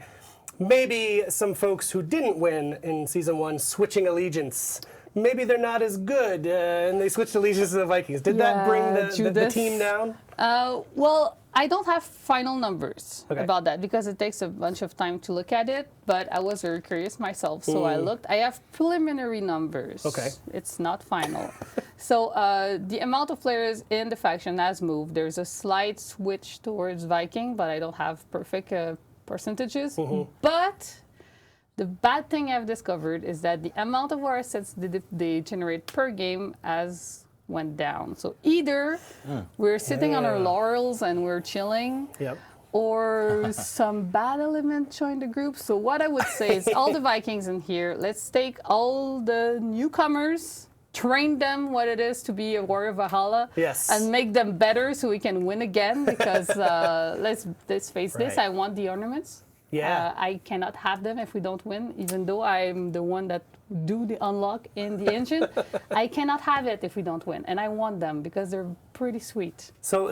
maybe some folks who didn't win in season 1 switching allegiance? Maybe they're not as good, and they switched allegiance to the Vikings. Did that bring the Judas. team down? Well, I don't have final numbers Okay. about that because it takes a bunch of time to look at it, but I was very curious myself, so I looked. I have preliminary numbers. Okay. It's not final. So the amount of players in the faction has moved. There's a slight switch towards Viking, but I don't have perfect percentages. But the bad thing I've discovered is that the amount of war assets they generate per game has went down. So either we're sitting on our laurels and we're chilling, Yep. or some bad element joined the group. So what I would say is all the Vikings in here, let's take all the newcomers, train them what it is to be a warrior Valhalla, Yes. and make them better so we can win again. Because let's face this, Right. I want the ornaments. Yeah. I cannot have them if we don't win, even though I'm the one that do the unlock in the engine. I cannot have it if we don't win, and I want them because they're pretty sweet. So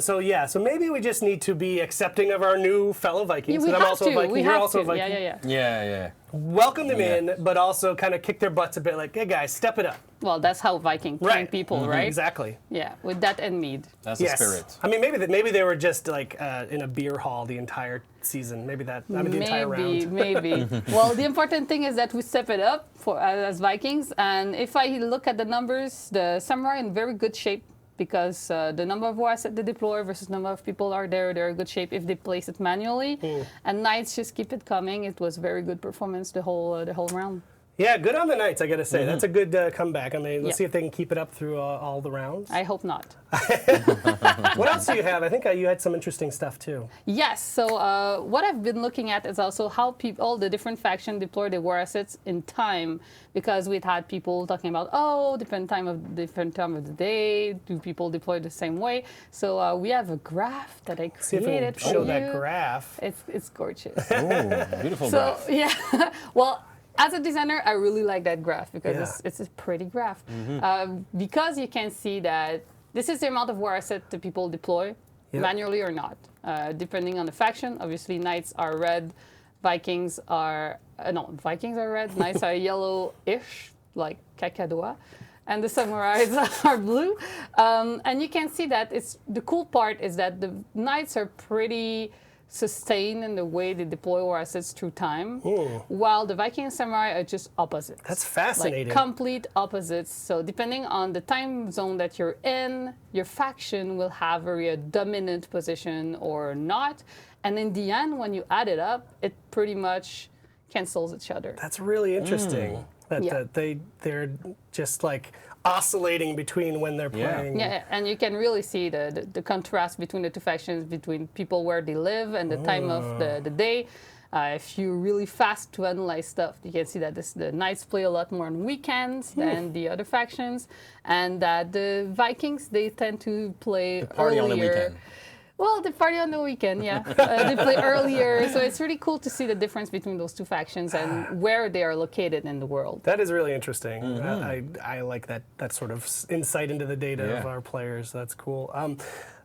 maybe we just need to be accepting of our new fellow Vikings. We and I'm have also to. a Viking. We You're have also to. a Viking. Yeah. Yeah. Welcome them Yeah. in, but also kind of kick their butts a bit. Like, hey guys, step it up. Well, that's how Viking train Right. people, right? Exactly. Yeah, with that and mead. That's Yes. the spirit. I mean, maybe they were just like in a beer hall the entire season. Maybe that. I mean, the entire round. Maybe. Well, the important thing is that we step it up for as Vikings. And if I look at the numbers, the samurai in very good shape because the number of war assets they deploy versus number of people are there, they're in good shape if they place it manually. And knights just keep it coming. It was very good performance the whole round. Yeah, good on the Knights, I gotta say. That's a good comeback. I mean, let's Yeah. see if they can keep it up through all the rounds. I hope not. What else do you have? I think you had some interesting stuff too. Yes. So what I've been looking at is also how all the different factions deploy their war assets in time, because we've had people talking about different time of the day. Do people deploy the same way? So we have a graph that I See if we can created for show you. that graph. It's gorgeous. Oh, beautiful So graph. yeah, well, as a designer, I really like that graph because Yeah. it's a pretty graph. Because you can see that this is the amount of war asset that people deploy, Yep. manually or not, depending on the faction. Obviously, knights are red, Vikings are red, knights are yellow-ish, like Kakadoa, and the samurais are blue. And you can see that the cool part is that the knights are pretty sustained in the way they deploy war assets through time, while the Viking and Samurai are just opposites. That's fascinating. Like complete opposites. So depending on the time zone that you're in, your faction will have a dominant position or not. And in the end, when you add it up, it pretty much cancels each other. That's really interesting. That, Yeah. they're just like oscillating between when they're Yeah. playing. Yeah, and you can really see the contrast between the two factions, between people where they live and the time of the day. If you're really fast to analyze stuff, you can see that the Knights play a lot more on weekends than the other factions, and that the Vikings, they tend to play Party earlier. on the weekend. Well, they party on the weekend, yeah. They play earlier, so it's really cool to see the difference between those two factions and where they are located in the world. That is really interesting. I like that sort of insight into the data of Yeah. our players. That's cool.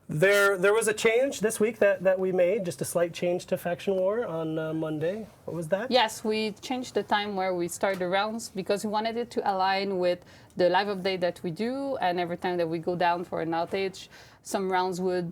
There was a change this week that we made, just a slight change to Faction War on Monday. What was that? Yes, we changed the time where we start the rounds because we wanted it to align with the live update that we do, and every time that we go down for an outage, some rounds would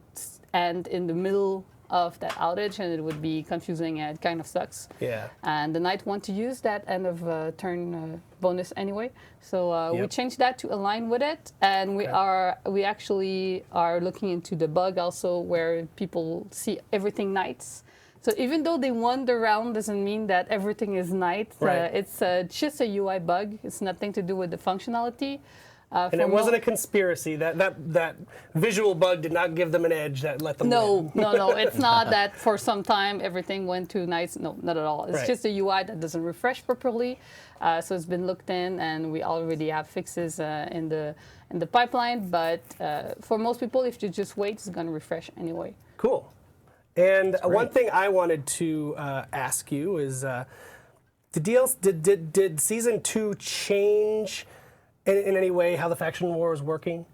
end in the middle of that outage, and it would be confusing and it kind of sucks. Yeah. And the Knight want to use that end of turn bonus anyway, so we Yep. changed that to align with it, and we actually are looking into the bug also where people see everything Knights. So even though they won the round, doesn't mean that everything is Knight. Right. It's just a UI bug. It's nothing to do with the functionality. And it wasn't a conspiracy. That visual bug did not give them an edge that let them win. No. It's not that for some time everything went to Knights. No, not at all. It's Right. just a UI that doesn't refresh properly. So it's been looked in, and we already have fixes in the pipeline. But for most people, if you just wait, it's going to refresh anyway. Cool. And one thing I wanted to ask you is, did season 2 change in any way how the faction war is working?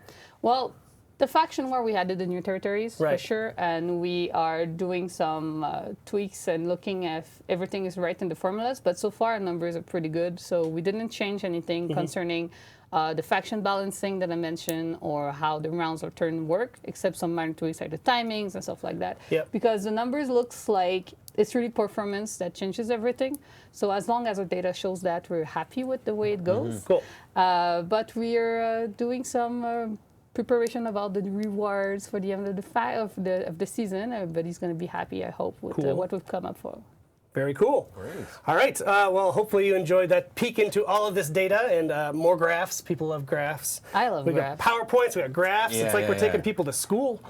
Well, The faction war, we added the new territories for Right. sure, and we are doing some tweaks and looking if everything is right in the formulas. But so far, our numbers are pretty good, so we didn't change anything concerning the faction balancing that I mentioned or how the rounds or turn work, except some minor tweaks like the timings and stuff like that. Yep. Because the numbers looks like it's really performance that changes everything. So as long as our data shows that, we're happy with the way it goes. Cool. But we are doing some preparation about the rewards for the end of the season. Everybody's going to be happy, I hope, with Cool. what we've come up for. Very cool. Great. All right. Well, hopefully you enjoyed that peek into all of this data and more graphs. People love graphs. I love We graphs. got PowerPoints. We got graphs. Yeah, it's like yeah, we're taking yeah. people to school.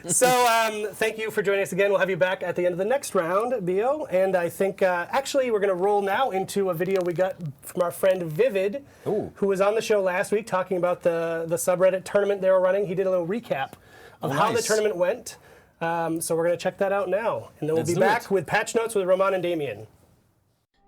So thank you for joining us again. We'll have you back at the end of the next round, Bio. And I think actually we're going to roll now into a video we got from our friend Vivid, Ooh. who was on the show last week talking about the subreddit tournament they were running. He did a little recap of how the nice. tournament went. So we're going to check that out now. And then we'll Let's be do back it. with patch notes with Roman and Damien.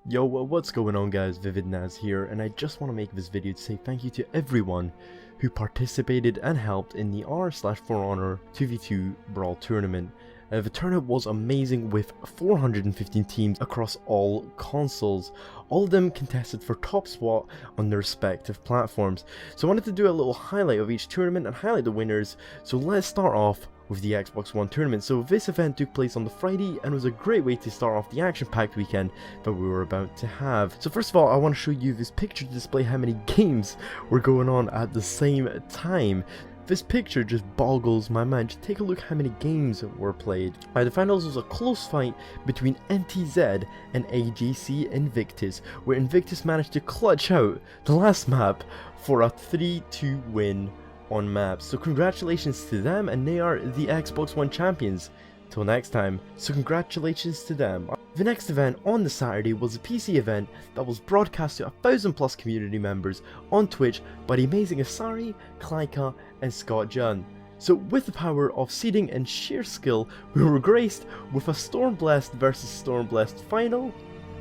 Yo, what's going on guys, Vivid Naz here, and I just want to make this video to say thank you to everyone who participated and helped in the r/For Honor 2v2 Brawl tournament. The tournament was amazing with 415 teams across all consoles. All of them contested for top spot on their respective platforms. So I wanted to do a little highlight of each tournament and highlight the winners. So let's start off with the Xbox One tournament. So this event took place on the Friday and was a great way to start off the action-packed weekend that we were about to have. So first of all, I want to show you this picture to display how many games were going on at the same time. This picture just boggles my mind. Just take a look how many games were played. The finals was a close fight between NTZ and AGC Invictus, where Invictus managed to clutch out the last map for a 3-2 win on maps. So congratulations to them, and they are the Xbox One champions. Till next time, so congratulations to them. The next event on the Saturday was a PC event that was broadcast to 1,000+ community members on Twitch by the amazing Asari, Klaika and Scott Junn. So with the power of seeding and sheer skill, we were graced with a Stormblessed versus Stormblessed final.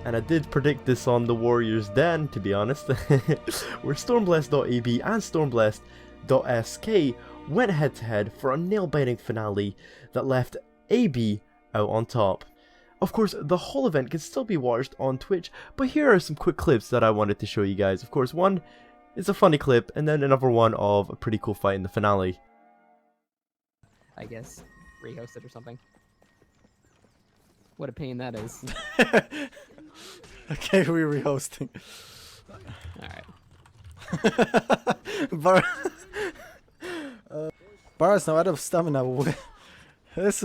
And I did predict this on the Warriors Den, to be honest, where Stormblessed.ab and Stormblessed.sk went head to head for a nail-biting finale that left AB out on top. Of course, the whole event can still be watched on Twitch, but here are some quick clips that I wanted to show you guys. Of course, one is a funny clip, and then another one of a pretty cool fight in the finale. I guess rehost it or something. What a pain that is. Okay, we're rehosting. Alright. Bar's now out of stamina. This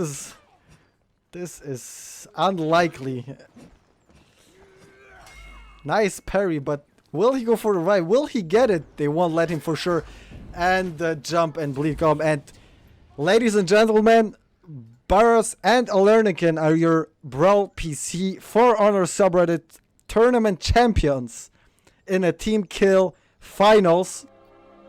is unlikely. Nice parry, but will he go for the right? Will he get it? They won't let him for sure. And the jump and bleed come. And ladies and gentlemen, Barros and Alernican are your Brawl PC For Honor subreddit tournament champions in a team kill finals.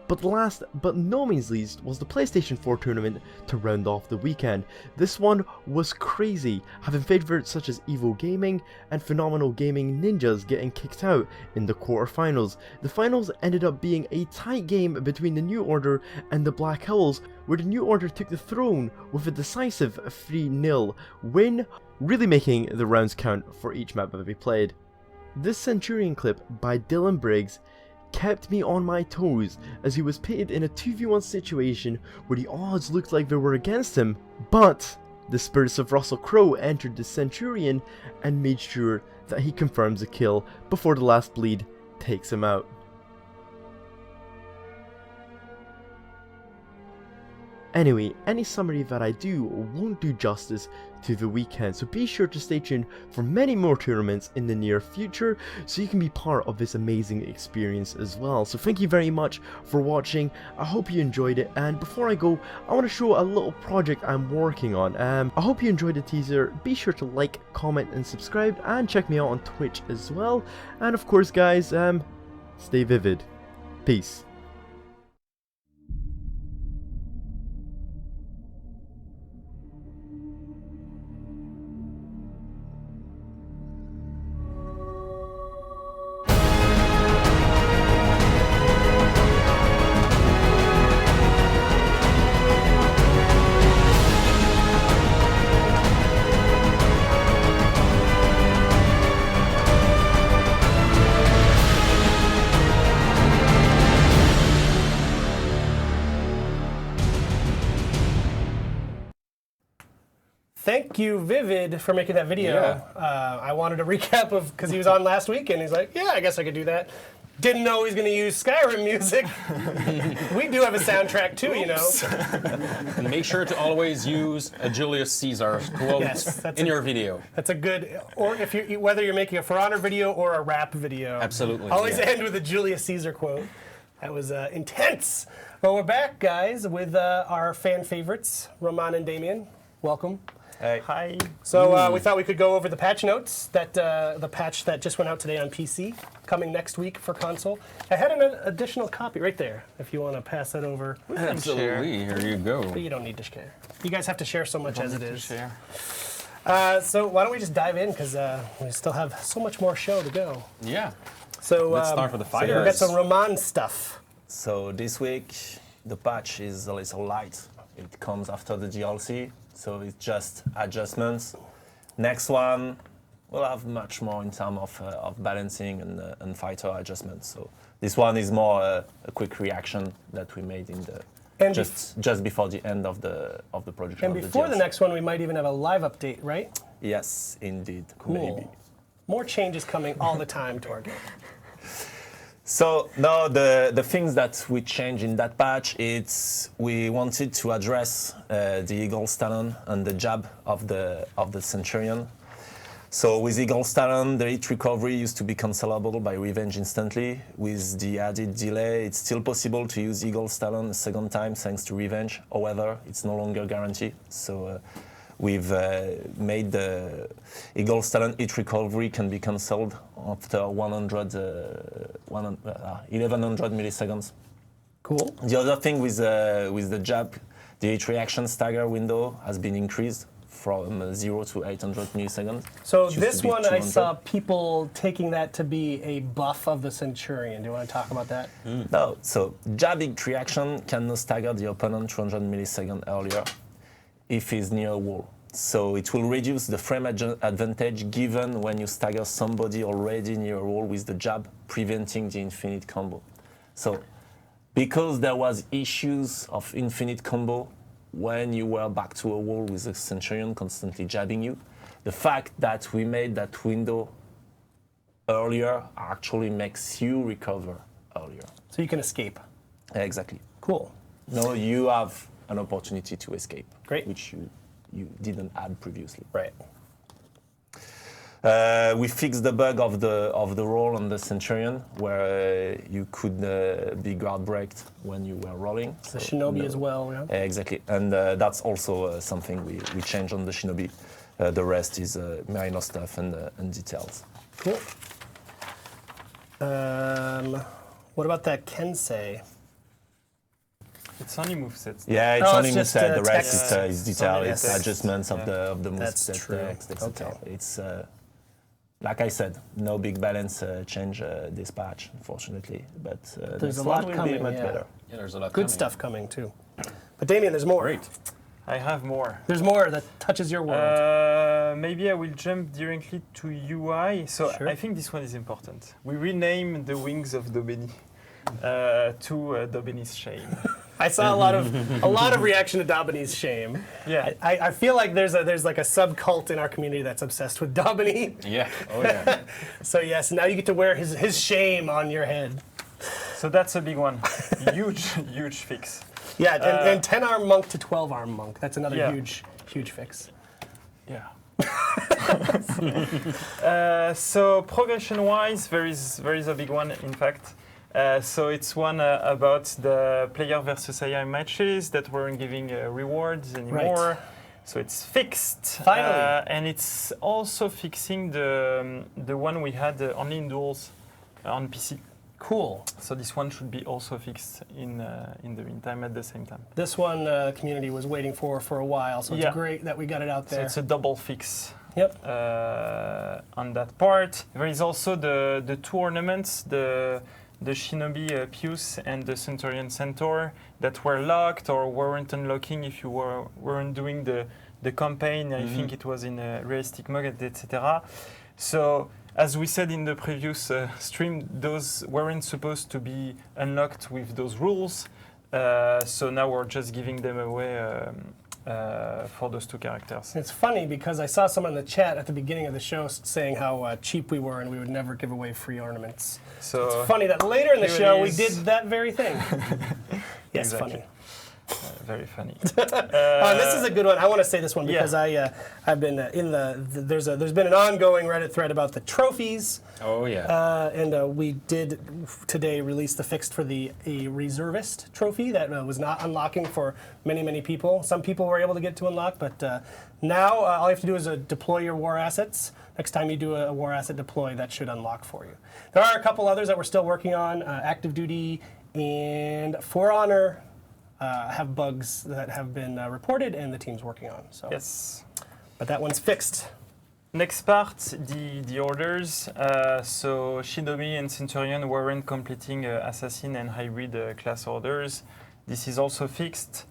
But last but no means least was the PlayStation 4 tournament to round off the weekend. This one was crazy, having favourites such as Evo Gaming and Phenomenal Gaming Ninjas getting kicked out in the quarterfinals. The finals ended up being a tight game between the New Order and the Black Owls, where the New Order took the throne with a decisive 3-0 win, really making the rounds count for each map that we played. This Centurion clip by Dylan Briggs kept me on my toes as he was pitted in a 2v1 situation where the odds looked like they were against him, but the spirits of Russell Crowe entered the Centurion and made sure that he confirms a kill before the last bleed takes him out. Anyway, any summary that I do won't do justice to the weekend, so be sure to stay tuned for many more tournaments in the near future so you can be part of this amazing experience as well. So thank you very much for watching, I hope you enjoyed it, and before I go, I want to show a little project I'm working on. I hope you enjoyed the teaser. Be sure to like, comment and subscribe, and check me out on Twitch as well. And of course guys, stay vivid. Peace. thank you, Vivid, for making that video. Yeah. I wanted a recap of, because he was on last week, and he's like, yeah, I guess I could do that. Didn't know he was going to use Skyrim music. We do have a soundtrack too, you know. And make sure to always use a Julius Caesar quote in your video. That's a good, or if you whether you're making a For Honor video or a rap video. Absolutely. Always yeah. end with a Julius Caesar quote. That was intense. Well, we're back, guys, with our fan favorites, Roman and Damien. Welcome. Hey. Hi. So we thought we could go over the patch notes, that the patch that just went out today on PC, coming next week for console. I had an additional copy right there, if you want to pass that over. Absolutely. Here you go. But you don't need to share. You guys have to share so much as it is. Share. So why don't we just dive in, because we still have so much more show to go. Yeah. So Let's start with the so we fighters. got some Roman stuff. So this week, the patch is a little light. It comes after the DLC, so it's just adjustments. Next one, we'll have much more in terms of balancing and fighter adjustments. So this one is more a quick reaction that we made in the And just before the end of the production. And of before the DLC. next one, we might even have a live update, right? Yes, indeed. Cool. Maybe. More changes coming all the time to our game. So now the things that we changed in that patch, it's we wanted to address the Eagle's Talon and the jab of the Centurion. So with Eagle's Talon, the hit recovery used to be cancelable by revenge instantly. With the added delay, it's still possible to use Eagle's Talon a second time thanks to revenge. However, it's no longer guaranteed. So we've made the Eagle's Talon hit recovery can be cancelled after 1100 milliseconds. Cool. The other thing with the jab, the hit reaction stagger window has been increased from 0 to 800 milliseconds. So It used this to be one, I 200. saw people taking that to be a buff of the Centurion. Do you want to talk about that? No, so jab hit reaction can now stagger the opponent 200 milliseconds earlier if he's near a wall. So it will reduce the frame advantage given when you stagger somebody already near a wall with the jab, preventing the infinite combo. So because there was issues of infinite combo when you were back to a wall with a Centurion constantly jabbing you, the fact that we made that window earlier actually makes you recover earlier. So you can escape. Exactly. Cool. Now you have an opportunity to escape. Great. Which you didn't add previously. Right. We fixed the bug of the roll on the Centurion, where you could be guard braked when you were rolling. The Shinobi as well, yeah. Exactly, and that's also something we changed on the Shinobi. The rest is minor stuff and details. Cool. What about that Kensei? It's only movesets. Yeah, it's Oh, only it's just, moveset. The rest text. is detail. only It's text. adjustments of the That's moveset true. text, etc. Okay. It's like I said, no big balance change this patch, unfortunately. But There's next a one lot will coming, be much yeah. better. Yeah, there's a lot Good coming. stuff coming too. But Damien, there's more. Great. I have more. There's more that touches your world. Maybe I will jump directly to UI. So Sure. I think this one is important. We renamed the wings of Dobeni to Dobeni's shame. I saw a lot of reaction to Dabani's shame. Yeah. I feel like there's like a subcult in our community that's obsessed with Dabani. Yeah. Oh yeah. So yes, now you get to wear his shame on your head. So that's a big one. huge fix. Yeah, and 10-arm monk to 12-arm monk. That's another Yeah. huge fix. Yeah. So progression-wise, there is a big one, in fact. So it's one about the player versus AI matches that weren't giving rewards anymore. Right. So it's fixed. Finally. And it's also fixing the one we had only in duels on PC. Cool. So this one should be also fixed in the meantime at the same time. This one the community was waiting for a while, so it's Yeah. great that we got it out So there. it's a double fix. Yep. On that part. There is also the two ornaments, the Shinobi Pius and the Centurion Centaur, that were locked or weren't unlocking if you weren't doing the campaign. I think it was in a realistic mode, etc. So, as we said in the previous stream, those weren't supposed to be unlocked with those rules. So now we're just giving them away for those two characters. It's funny because I saw someone in the chat at the beginning of the show saying how cheap we were and we would never give away free ornaments. So It's funny that later in the here show it we is. did that very thing. Yes, Exactly. funny. Very funny. This is a good one. I want to say this one because yeah. I've been there's been an ongoing Reddit thread about the trophies. Oh yeah. And we did today release the fix for a reservist trophy that was not unlocking for many people. Some people were able to get to unlock, but now all you have to do is deploy your war assets. Next time you do a war asset deploy, that should unlock for you. There are a couple others that we're still working on. Active Duty and For Honor have bugs that have been reported and the team's working on. So. Yes. But that one's fixed. Next part, the orders. So Shinobi and Centurion weren't completing Assassin and Hybrid class orders. This is also fixed.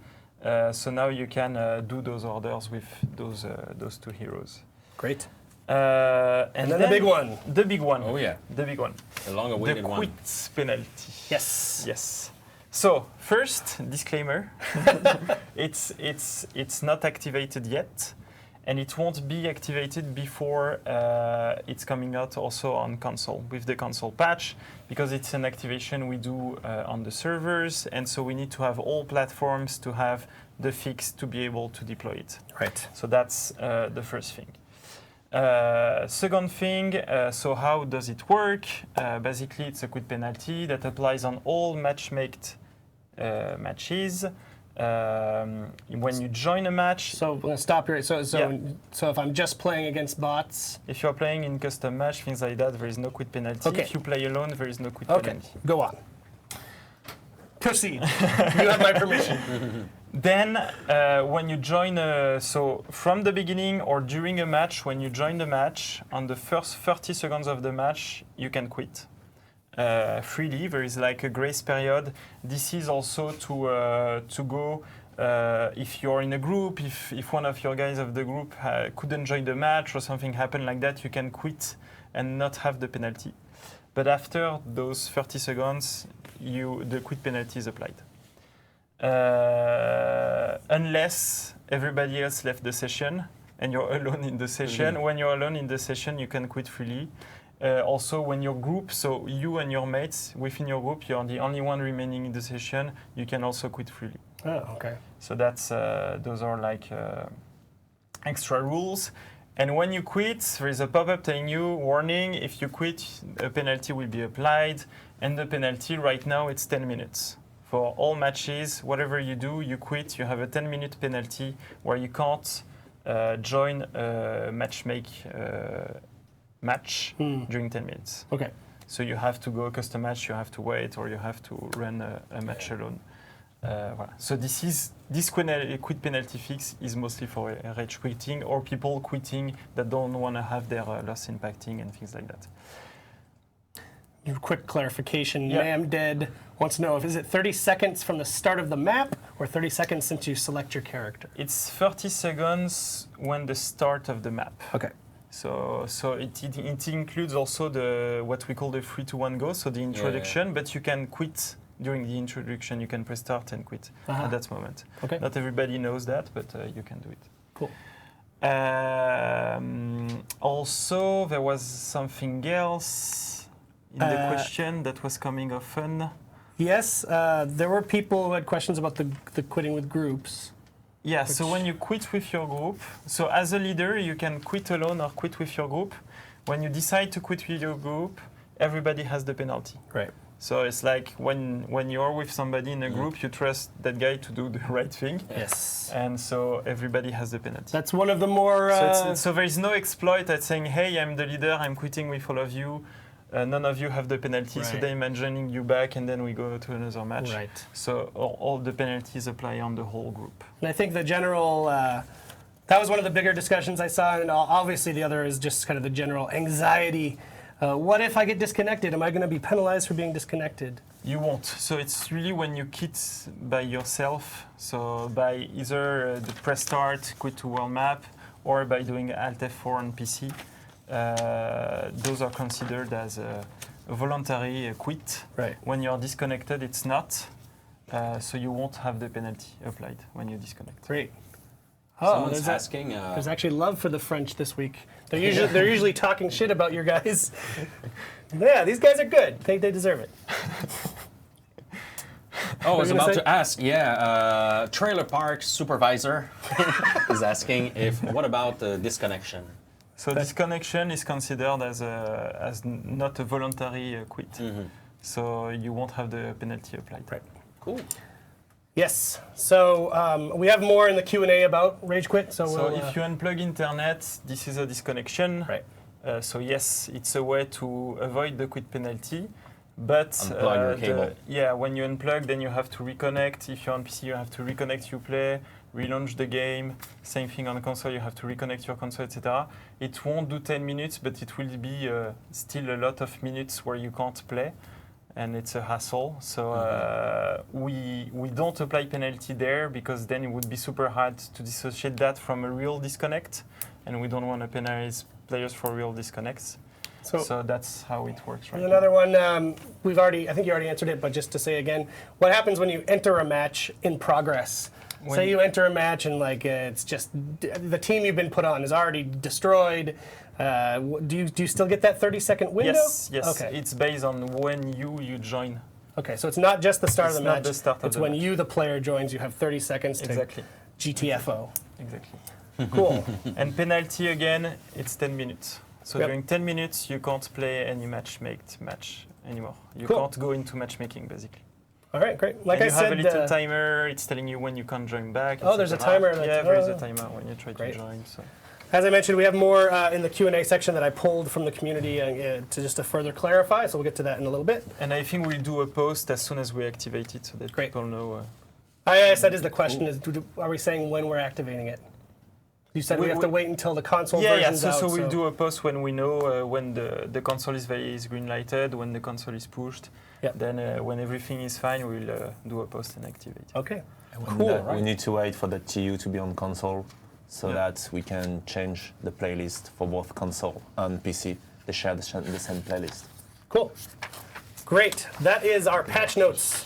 So now you can do those orders with those two heroes. Great. And then the big one. The big one. Oh yeah. The big one. The long-awaited The one. quit penalty. Yes. Yes. So first disclaimer, it's not activated yet, and it won't be activated before it's coming out also on console with the console patch, because it's an activation we do on the servers, and so we need to have all platforms to have the fix to be able to deploy it. Right. So that's the first thing. Second thing, so how does it work? Basically, it's a quit penalty that applies on all matchmaked matches. When you join a match, So I'm going to stop here. So Yeah. if I'm just playing against bots. if you're playing in custom match, things like that, there is no quit penalty. Okay. If you play alone, there is no quit Okay, penalty. go on. Proceed. You have my permission. Then, when you join, so from the beginning or during a match, when you join the match, on the first 30 seconds of the match, you can quit freely. There is like a grace period. This is also to go if you're in a group, if one of your guys of the group couldn't join the match or something happened like that, you can quit and not have the penalty. But after those 30 seconds, the quit penalty is applied. Unless everybody else left the session and you're alone in the session. When you're alone in the session, you can quit freely. Also, when your group, so you and your mates within your group, you're the only one remaining in the session, you can also quit freely. Oh, okay. So that's those are like extra rules. And when you quit, there is a pop-up telling you, warning, if you quit, a penalty will be applied. And the penalty right now, it's 10 minutes. For all matches, whatever you do, you quit, you have a 10-minute penalty where you can't join a match during 10 minutes. Okay. So you have to go custom match, you have to wait, or you have to run a match alone. Voilà. So this quit penalty fix is mostly for rage quitting or people quitting that don't want to have their loss impacting and things like that. Quick clarification. Yeah. Ma'am Dead wants to know is it 30 seconds from the start of the map or 30 seconds since you select your character? It's 30 seconds when the start of the map. Okay. So it includes also what we call the 3-2-1 go, so the introduction, but you can quit during the introduction. You can press start and quit at that moment. Okay. Not everybody knows that, but you can do it. Cool. Also, there was something else in the question that was coming often. Yes, there were people who had questions about the quitting with groups. Yeah, so when you quit with your group, so as a leader, you can quit alone or quit with your group. When you decide to quit with your group, everybody has the penalty. Right. So it's like when you're with somebody in a group, you trust that guy to do the right thing. Yes. And so everybody has the penalty. That's one of the more... So there is no exploit at saying, hey, I'm the leader, I'm quitting with all of you. None of you have the penalty, so then I'm joining you back, and then we go to another match. Right. So all the penalties apply on the whole group. And I think the general... that was one of the bigger discussions I saw, and obviously the other is just kind of the general anxiety. What if I get disconnected? Am I going to be penalized for being disconnected? You won't. So it's really when you quit by yourself, so by either the press start, quit to world map, or by doing Alt F4 on PC. Those are considered as a voluntary quit. Right. When you're disconnected, it's not. So you won't have the penalty applied when you disconnect. Great. Someone's there's a- asking. There's actually love for the French this week. They're usually talking shit about your guys. Yeah, these guys are good. They deserve it. I was gonna about say? to ask. Trailer park supervisor is asking if. What about disconnection? So disconnection is considered as not a voluntary quit. So you won't have the penalty applied. Right. Cool. Yes. So we have more in the Q&A about rage quit. So, So we'll, if you unplug internet, this is a disconnection. Right. So yes, it's a way to avoid the quit penalty. But Unplug your cable. when you unplug, then you have to reconnect. If you're on PC, you have to reconnect Uplay, relaunch the game. Same thing on console, you have to reconnect your console, etc. It won't do 10 minutes, but it will be still a lot of minutes where you can't play, and it's a hassle. So we don't apply penalty there because then it would be super hard to dissociate that from a real disconnect, and we don't want to penalize players for real disconnects. So that's how it works, right? There's another one. I think you already answered it, but just to say again, what happens when you enter a match in progress? Say you enter a match and it's just the team you've been put on is already destroyed. Do you still get that 30-second window? Yes. Okay. It's based on when you join. Okay, so it's not just the start of the It's not match. the start of it's the when match. you, the player, joins. You have 30 seconds to Exactly. GTFO. Exactly. Cool. And penalty again, it's 10 minutes. So Yep. during 10 minutes, you can't play any match anymore. You Cool. can't go into matchmaking, basically. All right, great. Like And I you have said, a little timer. It's telling you when you can join back. Oh, there's a etc. timer that- Yeah, there is oh. a timer when you try Great. to join. So. as I mentioned, we have more in the Q&A section that I pulled from the community to further clarify. So we'll get to that in a little bit. And I think we'll do a post as soon as we activate it so that Great. people know. Yes, that is the question: is are we saying when we're activating it? You said we have to wait until the console version's out. So we'll do a post when we know when the console is green lighted, when the console is pushed. Yep. Then when everything is fine, we'll do a post and activate it. Okay. Cool. We need to wait for the TU to be on console so that we can change the playlist for both console and PC. They share the same playlist. Cool. Great. That is our patch notes,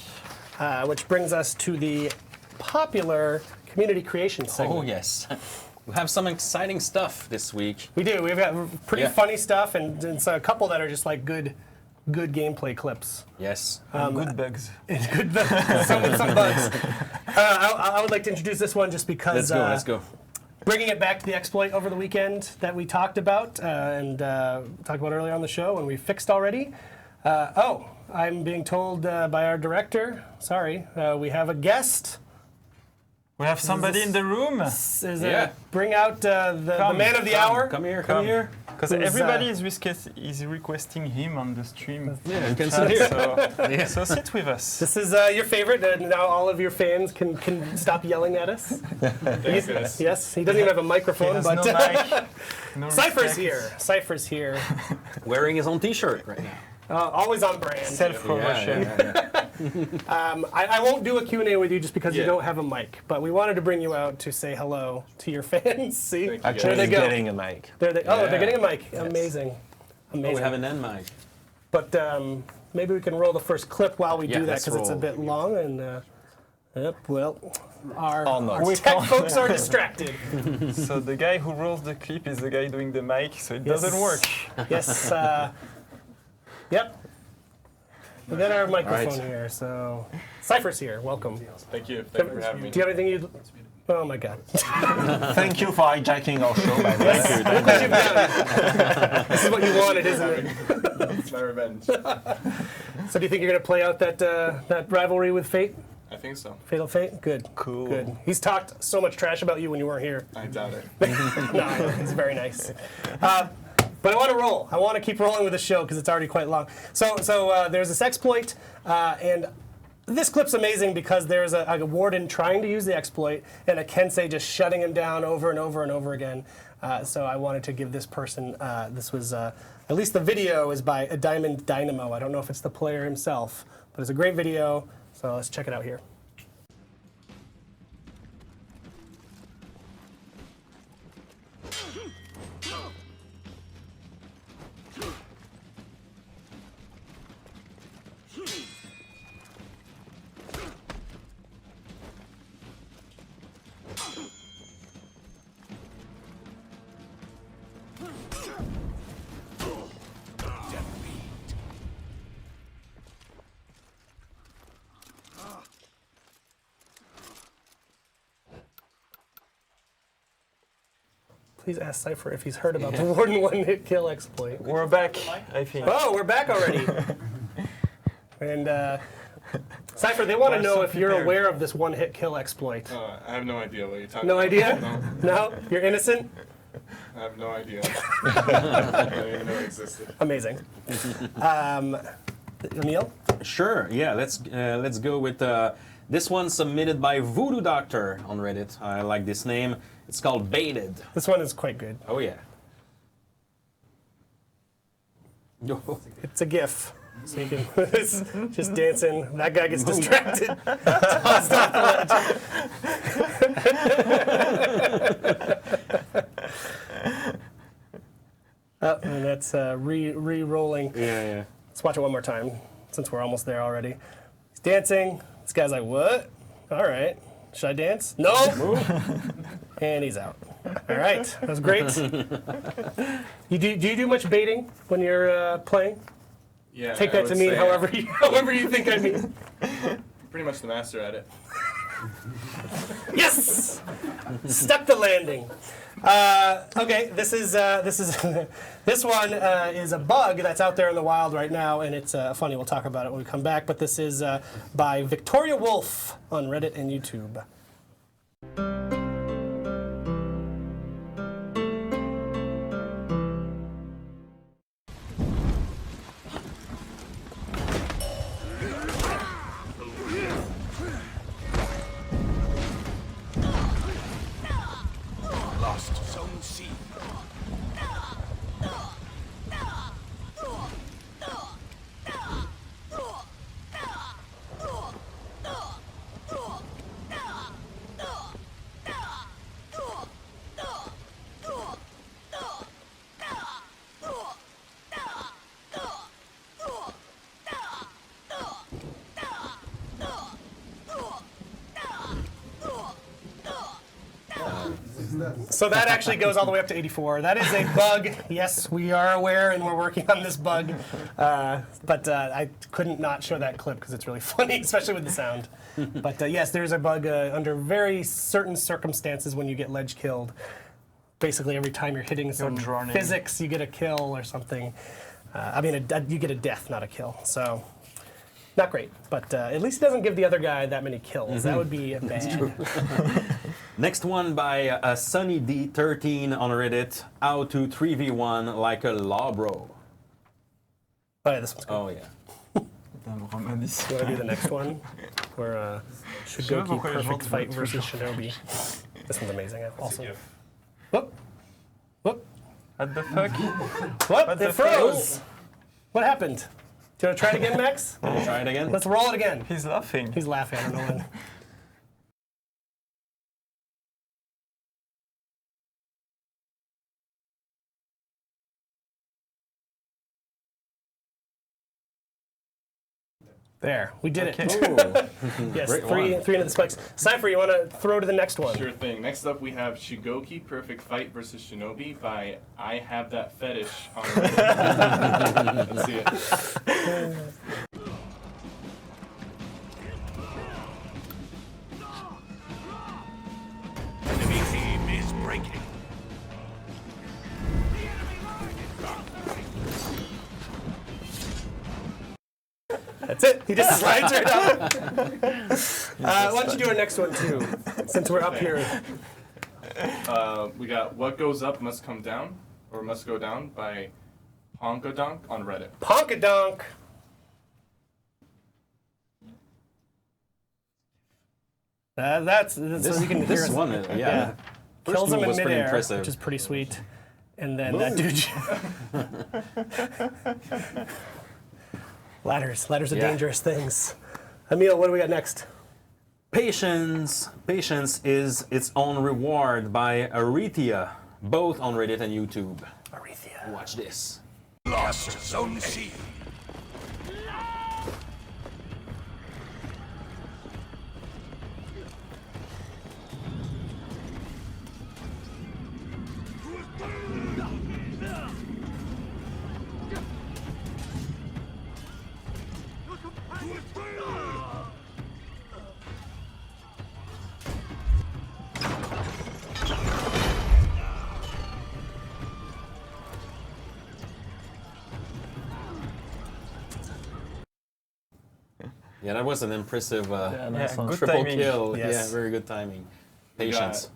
which brings us to the popular community creation segment. Oh yes. We have some exciting stuff this week. We do. We've got pretty Yeah. funny stuff, and it's a couple that are just good gameplay clips. Yes. Good bugs. Good some bugs. I would like to introduce this one just because. Let's go. Bringing it back to the exploit over the weekend that we talked about and talked about earlier on the show, and we fixed already. I'm being told by our director. Sorry, we have a guest. We have somebody in the room. Bring out the man of the hour. Come here. Because everybody is requesting him on the stream. Yeah, you can sit here. So sit with us. This is your favorite. Now all of your fans can stop yelling at us. Yes, he doesn't even have a microphone, He has but no mic, no Cypher's respect. here. Cypher's here. Wearing his own T-shirt right now. Always on brand. Self-promotion. I won't do a Q&A with you just because you don't have a mic, but we wanted to bring you out to say hello to your fans. See, Actually, there they he's go. getting a mic. They're getting a mic. Amazing. Oh, we have an end mic. But maybe we can roll the first clip while we do that let's because it's a roll. bit long and. Our no. tech folks are distracted. So the guy who rolls the clip is the guy doing the mic, so it doesn't work. Yes. Yep. We got our microphone right. here, so Cypher's here. Welcome. Thank you. Thank you for having me. Do you have anything you'd? Oh my God. Thank you for hijacking our show, by the way. Look what you've done. This is what you wanted, isn't it? It's my revenge. So do you think you're going to play out that rivalry with Fate? I think so. Fatal Fate? Good. Cool. Good. He's talked so much trash about you when you weren't here. I doubt it. No, he's very nice. But I want to roll. I want to keep rolling with the show because it's already quite long. So there's this exploit, and this clip's amazing because there's a warden trying to use the exploit and a Kensei just shutting him down over and over and over again. So I wanted to give this person, this was, at least the video is by a Diamond Dynamo. I don't know if it's the player himself, but it's a great video. So let's check it out here. Please ask Cypher if he's heard about the Warden one-hit kill exploit. We're back, I think. Oh, we're back already. And Cypher, they want to know if you're aware of this one-hit kill exploit. I have no idea what you're talking No about. idea? No? You're innocent? I have no idea. I didn't even know it existed. Amazing. Emil? Sure. Yeah. Let's go with this one submitted by Voodoo Doctor on Reddit. I like this name. It's called Baited. This one is quite good. Oh yeah. It's a GIF. So you can it's just dancing. That guy gets distracted. Tossed off the ledge. Oh, and that's re-rolling. Yeah. Let's watch it one more time, since we're almost there already. He's dancing. This guy's like, what? All right. Should I dance? No. And he's out. All right. That was great. Do you do much baiting when you're playing? Yeah. Take I that would to mean say however you think I mean. Pretty much the master at it. Yes! Stuck the landing. Okay, this one is a bug that's out there in the wild right now, and it's funny. We'll talk about it when we come back. But this is by Victoria Wolf on Reddit and YouTube. So that actually goes all the way up to 84. That is a bug. Yes, we are aware, and we're working on this bug. But I couldn't not show that clip because it's really funny, especially with the sound. But yes, there's a bug under very certain circumstances when you get ledge killed. Basically, every time you're hitting some physics, you get a kill or something. I mean, you get a death, not a kill. So, not great. But at least it doesn't give the other guy that many kills. That would be bad. Next one by Sunny D13 on Reddit. How to 3v1 like a law bro. Oh yeah, this one's good. Oh yeah. You want to do the next one? Where Shigoki perfect fight versus Shinobi. This one's amazing. Also. Whoop. Whoop. What the fuck? What? It froze. What happened? Do you want to try it again, Max? Try it again. Let's roll it again. He's laughing. He's laughing. I don't know when. There, we did it. Yes, Great three one. into the spikes. Cypher, you want to throw to the next one? Sure thing. Next up, we have Shigoki Perfect Fight versus Shinobi by I Have That Fetish on Reddit. Let's see it. Enemy team is breaking. That's it. He just slides right up. Why don't you do our next one too, since we're up here. We got What Goes Up Must Come Down, or Must Go Down by Honkadonk on Reddit. Ponkadonk. That's so you can hear This us. one, yeah. First Kills him move in was pretty midair, impressive. which is pretty sweet. And then that dude. Ladders are dangerous things. Emil, what do we got next? Patience is its own reward by Arethia, both on Reddit and YouTube. Arethia. Watch this. Lost Zone C. Yeah, that was an impressive nice one. good triple timing. kill. Yes. Yeah, very good timing. We got Patience.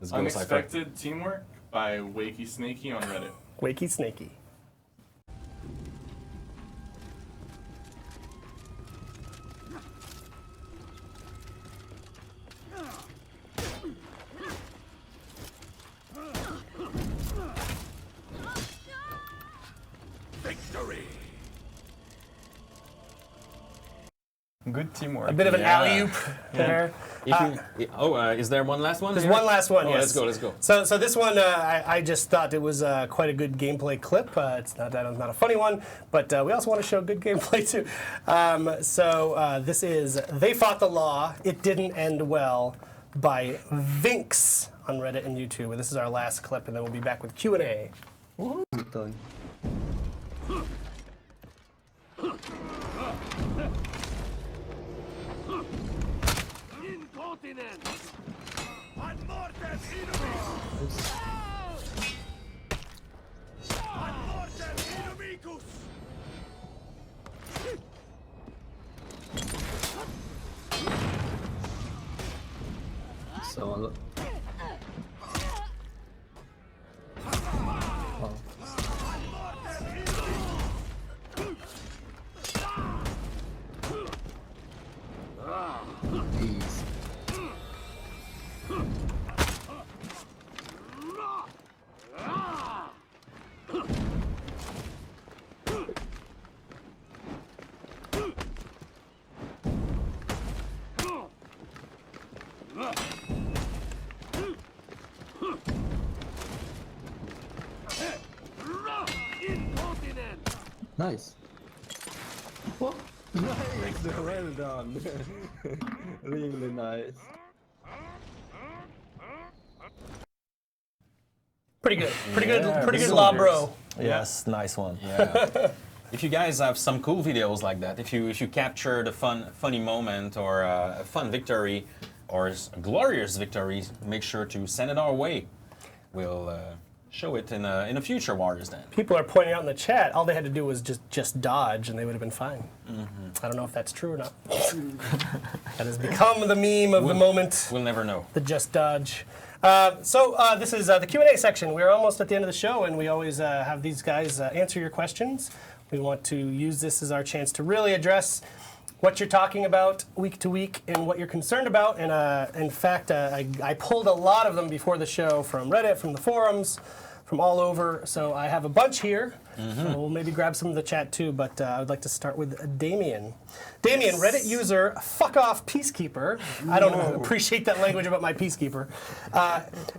Let's go, Cypher. Unexpected Teamwork by Wakey Snakey on Reddit. Wakey Snakey. Victory! Good teamwork. A bit of an Yeah. alley-oop there. Is there one last one? There's here? one last one, Oh, yes. let's go. So this one, I just thought it was quite a good gameplay clip. It's not a funny one, but we also want to show good gameplay too. This is They Fought the Law, It Didn't End Well by Vinx on Reddit and YouTube. And this is our last clip, and then we'll be back with Q&A. Incontinence! Ad mortem inimicis! Ad mortem inimicus! So, these. Incontinence! Nice. Nice, well done. Really nice. Pretty good. Pretty good good law, bro. Yes, nice one. Yeah. If you guys have some cool videos like that, if you captured a funny moment or a fun victory or a glorious victory, make sure to send it our way. We'll show it in a future Warriors Den. People are pointing out in the chat, all they had to do was just dodge, and they would have been fine. I don't know if that's true or not. That has become the meme of the moment. We'll never know. The just dodge. This is the Q&A section. We're almost at the end of the show, and we always have these guys answer your questions. We want to use this as our chance to really address what you're talking about week to week and what you're concerned about. And in fact, I pulled a lot of them before the show from Reddit, from the forums, from all over. So I have a bunch here. So we'll maybe grab some of the chat too, but I would like to start with Damien. Damien, Reddit user, fuck off Peacekeeper. I don't appreciate that language about my Peacekeeper.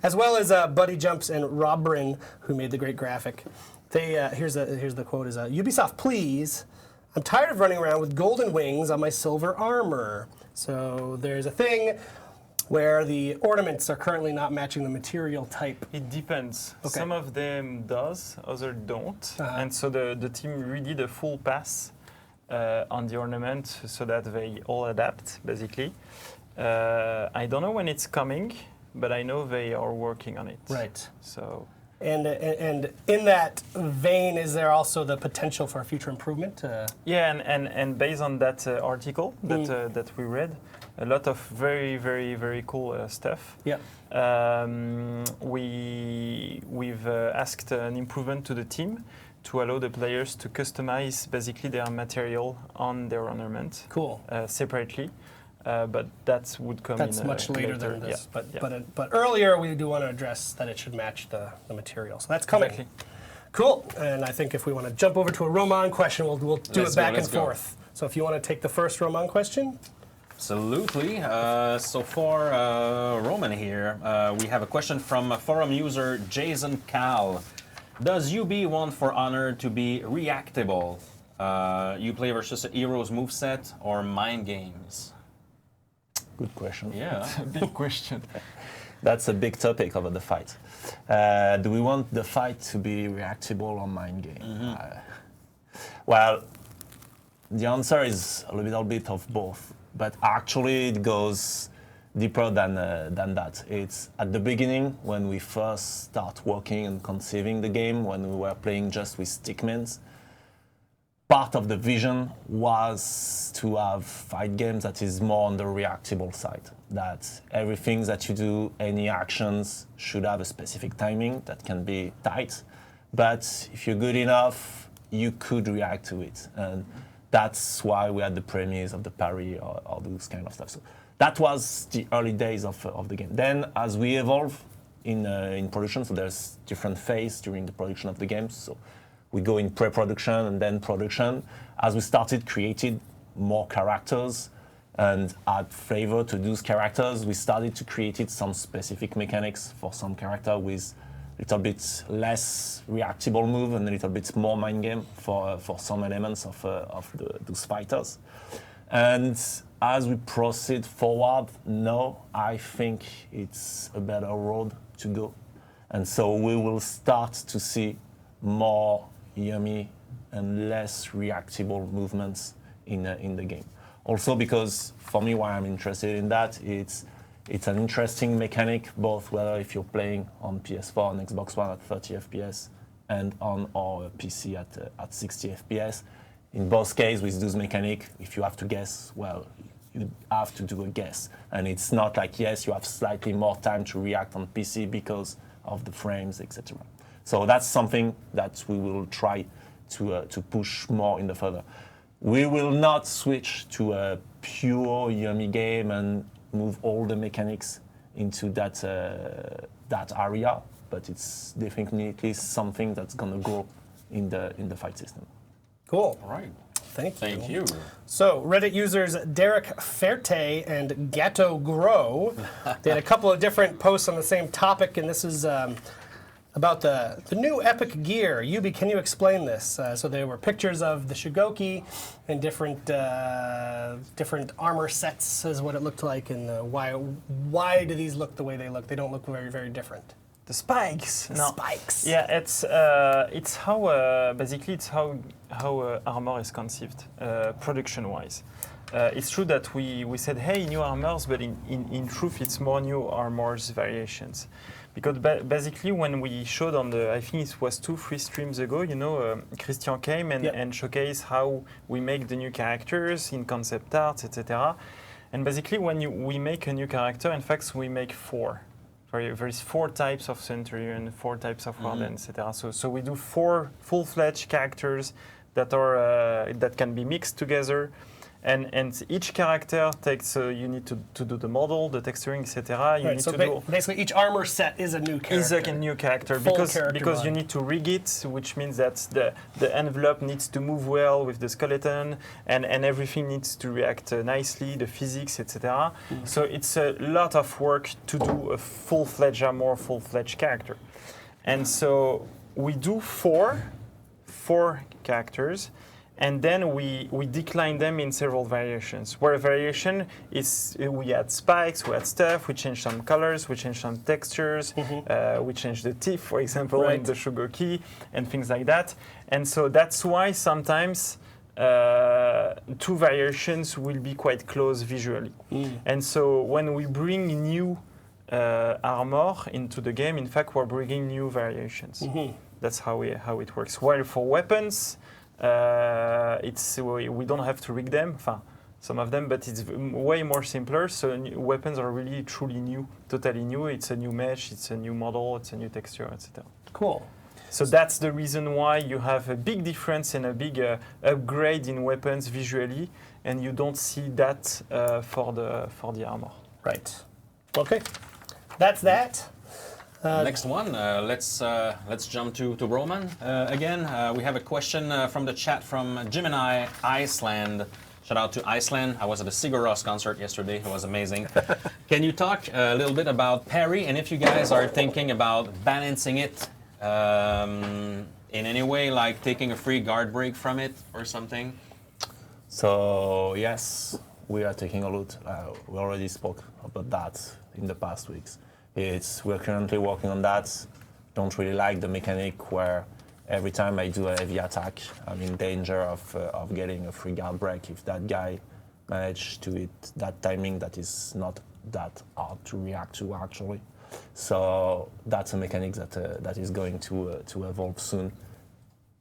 As well as Buddy Jumps and Robrin, who made the great graphic. Here's the quote is, Ubisoft, please. I'm tired of running around with golden wings on my silver armor. So there's a thing where the ornaments are currently not matching the material type. It depends. Okay. Some of them does, others don't. And so the team redid a full pass on the ornament so that they all adapt, basically. I don't know when it's coming, but I know they are working on it. Right. So. And in that vein, is there also the potential for future improvement? Yeah, and based on that article that we read, a lot of very, very, very cool stuff. Yeah. We've asked an improvement to the team to allow the players to customize basically their material on their ornament. Cool. Separately. But that would come That's in much later than this. Yeah. But earlier, we do want to address that it should match the material. So that's coming. Exactly. Cool. And I think if we want to jump over to a Roman question, we'll do it back and forth. So if you want to take the first Roman question. Absolutely. So for Roman here, we have a question from forum user Jason Cal. Does UB want For Honor to be reactable? You play versus a hero's moveset or mind games? Good question. Yeah. That's a big question. That's a big topic over the fight. Do we want the fight to be reactable or mind game? Well, the answer is a little bit of both, but actually it goes deeper than that. It's at the beginning when we first start working and conceiving the game, when we were playing just with stickmans. part of the vision was to have fight games that is more on the reactable side. That everything that you do, any actions, should have a specific timing that can be tight. But if you're good enough, you could react to it. And that's why we had the premise of the parry or those kind of stuff. So that was the early days of the game. Then as we evolve in production, so there's different phases during the production of the games. So we go in pre-production and then production. As we started creating more characters and add flavor to those characters, we started to create some specific mechanics for some character with a little bit less reactable move and a little bit more mind game for some elements of those fighters. And as we proceed forward, now I think it's a better road to go. And so we will start to see more yummy and less reactable movements in the game. Also because for me why I'm interested in that, it's an interesting mechanic, both whether if you're playing on PS4 and Xbox One at 30 FPS and on our PC at 60 FPS. In both cases with those mechanic, if you have to guess, well, you have to do a guess. And it's not like, yes, you have slightly more time to react on PC because of the frames, etc. So that's something that we will try to push more in the further. We will not switch to a pure yummy game and move all the mechanics into that area, but it's definitely something that's gonna grow in the fight system. Cool. All right. Thank you. you. So, Reddit users Derek Ferte and Gatto Grow, they had a couple of different posts on the same topic, and this is about the new epic gear. Yubi, can you explain this? So there were pictures of the Shigoki and different armor sets is what it looked like, and why do these look the way they look? They don't look very, very different. The spikes. The spikes. Yeah, it's how basically it's how armor is conceived production-wise. It's true that we said, hey, new armors, but in truth, it's more new armors variations. Because basically, when we showed on I think it was 2-3 streams ago, Christian came and showcased how we make the new characters in concept art, etc. And basically, when we make a new character, in fact, we make 4. There is 4 types of Centurion, 4 types of Warden, etc. So we do 4 full-fledged characters that can be mixed together. And each character takes, you need to do the model, the texturing, etc. You Right, need so to do basically each armor set is a new character. is a new character Full because character you line. need to rig it, which means that the envelope needs to move well with the skeleton, and everything needs to react nicely, the physics, etc. So it's a lot of work to do a full-fledged armor, full-fledged character. And so we do four characters, and then we decline them in several variations. Where a variation is we add spikes, we add stuff, we change some colors, we change some textures, we change the teeth, for example, in the Shogoki, and things like that. And so that's why sometimes 2 variations will be quite close visually. And so when we bring new armor into the game, in fact, we're bringing new variations. That's how it works. While for weapons, we don't have to rig them, some of them, but it's way more simpler. So weapons are really truly new, totally new. It's a new mesh, it's a new model, it's a new texture, etc. Cool. So that's the reason why you have a big difference and a big upgrade in weapons visually, and you don't see that for the armor. Right. Okay. That's that. Next one, let's jump to Roman. Again, we have a question from the chat from Gemini Iceland. Shout out to Iceland. I was at a Sigur Rós concert yesterday. It was amazing. Can you talk a little bit about parry, and if you guys are thinking about balancing it in any way, like taking a free guard break from it or something? So yes, we are taking a look. We already spoke about that in the past weeks. We're currently working on that. Don't really like the mechanic where every time I do a heavy attack, I'm in danger of getting a free guard break if that guy managed to hit that timing that is not that hard to react to actually. So that's a mechanic that is going to evolve soon.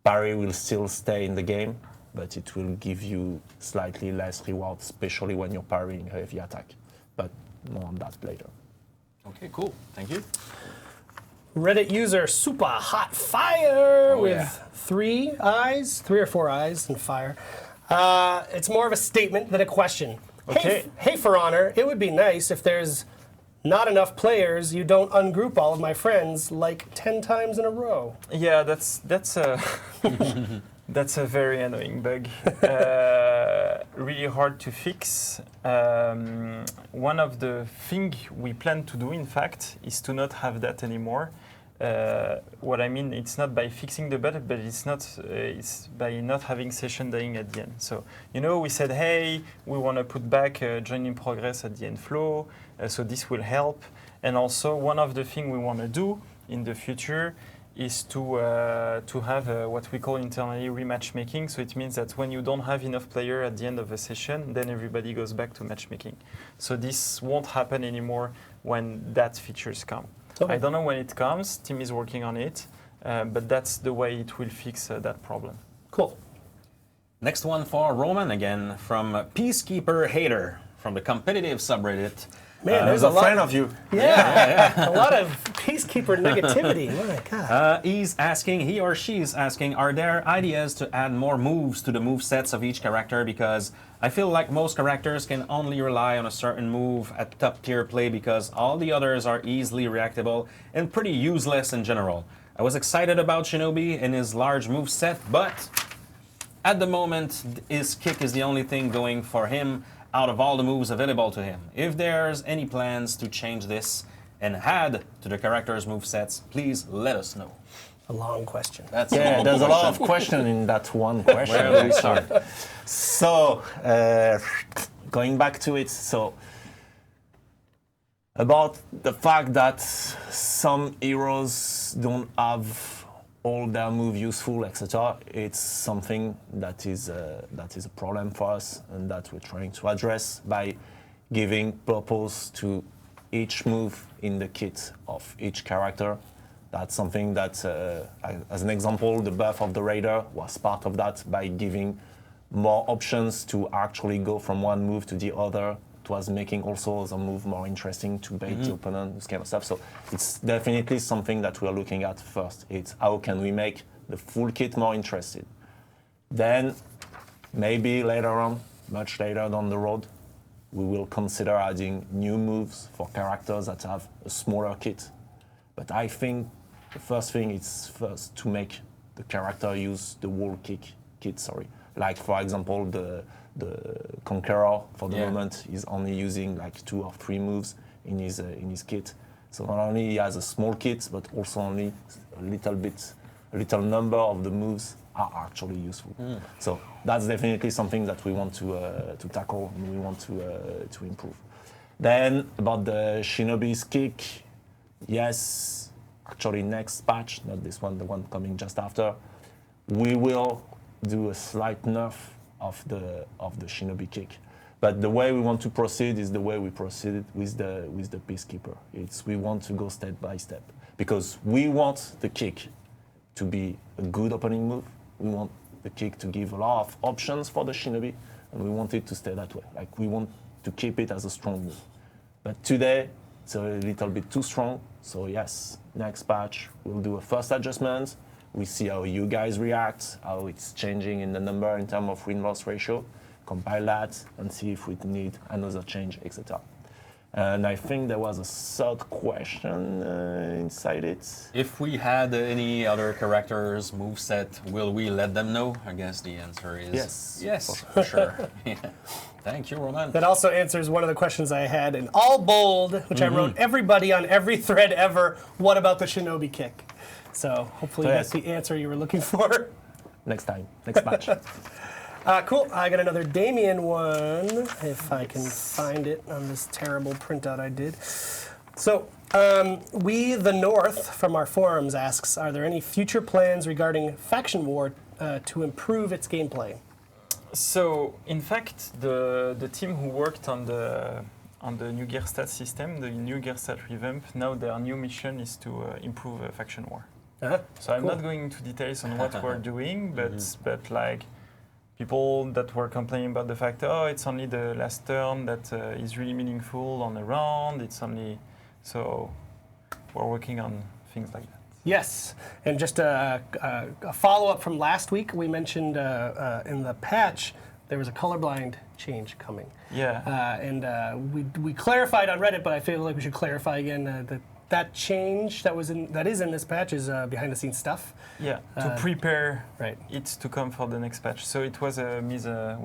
Parry will still stay in the game, but it will give you slightly less reward, especially when you're parrying heavy attack. But more on that later. Okay, cool. Thank you. Reddit user Super Hot Fire with yeah. 3 or 4 eyes and fire. It's more of a statement than a question. Okay. Hey, For Honor, it would be nice if there's not enough players, you don't ungroup all of my friends like 10 times in a row. Yeah, that's a that's a very annoying bug. Really hard to fix. One of the things we plan to do, in fact, is to not have that anymore. What I mean, it's not by fixing the bug, but it's by not having session dying at the end. So, we said, hey, we want to put back join in progress at the end flow, so this will help. And also, one of the things we want to do in the future is to have what we call internally rematchmaking. So it means that when you don't have enough player at the end of a session, then everybody goes back to matchmaking. So this won't happen anymore when that features come. Okay. I don't know when it comes. Team is working on it, but that's the way it will fix that problem. Cool. Next one for Roman again from Peacekeeper Hater from the competitive subreddit. Man, there's a a lot friend of you. Yeah, a lot of Peacekeeper negativity. My God. He or she is asking, are there ideas to add more moves to the move sets of each character? Because I feel like most characters can only rely on a certain move at top tier play because all the others are easily reactable and pretty useless in general. I was excited about Shinobi and his large move set, but at the moment, his kick is the only thing going for him out of all the moves available to him. If there's any plans to change this and add to the character's movesets, please let us know. A long question. That's There's a lot of questions in that one question. Where do we start? So, going back to it, so about the fact that some heroes don't have all their move useful, etc. It's something that is a problem for us, and that we're trying to address by giving purpose to each move in the kit of each character. That's something that, as an example, the buff of the Raider was part of that by giving more options to actually go from one move to the other. It was making also the move more interesting to bait the opponent, this kind of stuff. So it's definitely something that we're looking at first. It's how can we make the full kit more interesting. Then maybe later on, much later down the road, we will consider adding new moves for characters that have a smaller kit. But I think the first thing is first to make the character use the whole kit. Like for example, the Conqueror for the moment is only using like 2 or 3 moves in his kit. So not only he has a small kit, but also only a little number of the moves are actually useful. So that's definitely something that we want to tackle and we want to improve. Then about the Shinobi's kick, yes, actually next patch, not this one, the one coming just after, we will do a slight nerf of the Shinobi kick. But the way we want to proceed is the way we proceeded with the Peacekeeper. We want to go step by step because we want the kick to be a good opening move. We want the kick to give a lot of options for the Shinobi, and we want it to stay that way. Like we want to keep it as a strong move. But today it's a little bit too strong. So yes, next patch we'll do a first adjustment. We see how you guys react, how it's changing in the number in terms of win-loss ratio, compile that, and see if we need another change, etc. And I think there was a third question inside it. If we had any other characters moveset, will we let them know? I guess the answer is yes. Yes, for sure. Yeah. Thank you, Roman. That also answers one of the questions I had in all bold, which I wrote everybody on every thread ever. What about the Shinobi kick? So hopefully that's the answer you were looking for. Next time, next match. Cool. I got another Damien one, if I can find it on this terrible printout I did. So, We the North from our forums asks, are there any future plans regarding Faction War to improve its gameplay? So, in fact, the team who worked on the new gear stat system, the new gear stat revamp, now their new mission is to improve Faction War. So I'm not going into details on what we're doing, but like people that were complaining about the fact, oh, it's only the last turn that is really meaningful on a round. It's only so we're working on things like that. Yes, and just a follow-up from last week, we mentioned in the patch there was a colorblind change coming. Yeah. And we clarified on Reddit, but I feel like we should clarify again that change that is in this patch is behind-the-scenes stuff. Yeah, to prepare right. it to come for the next patch. So it was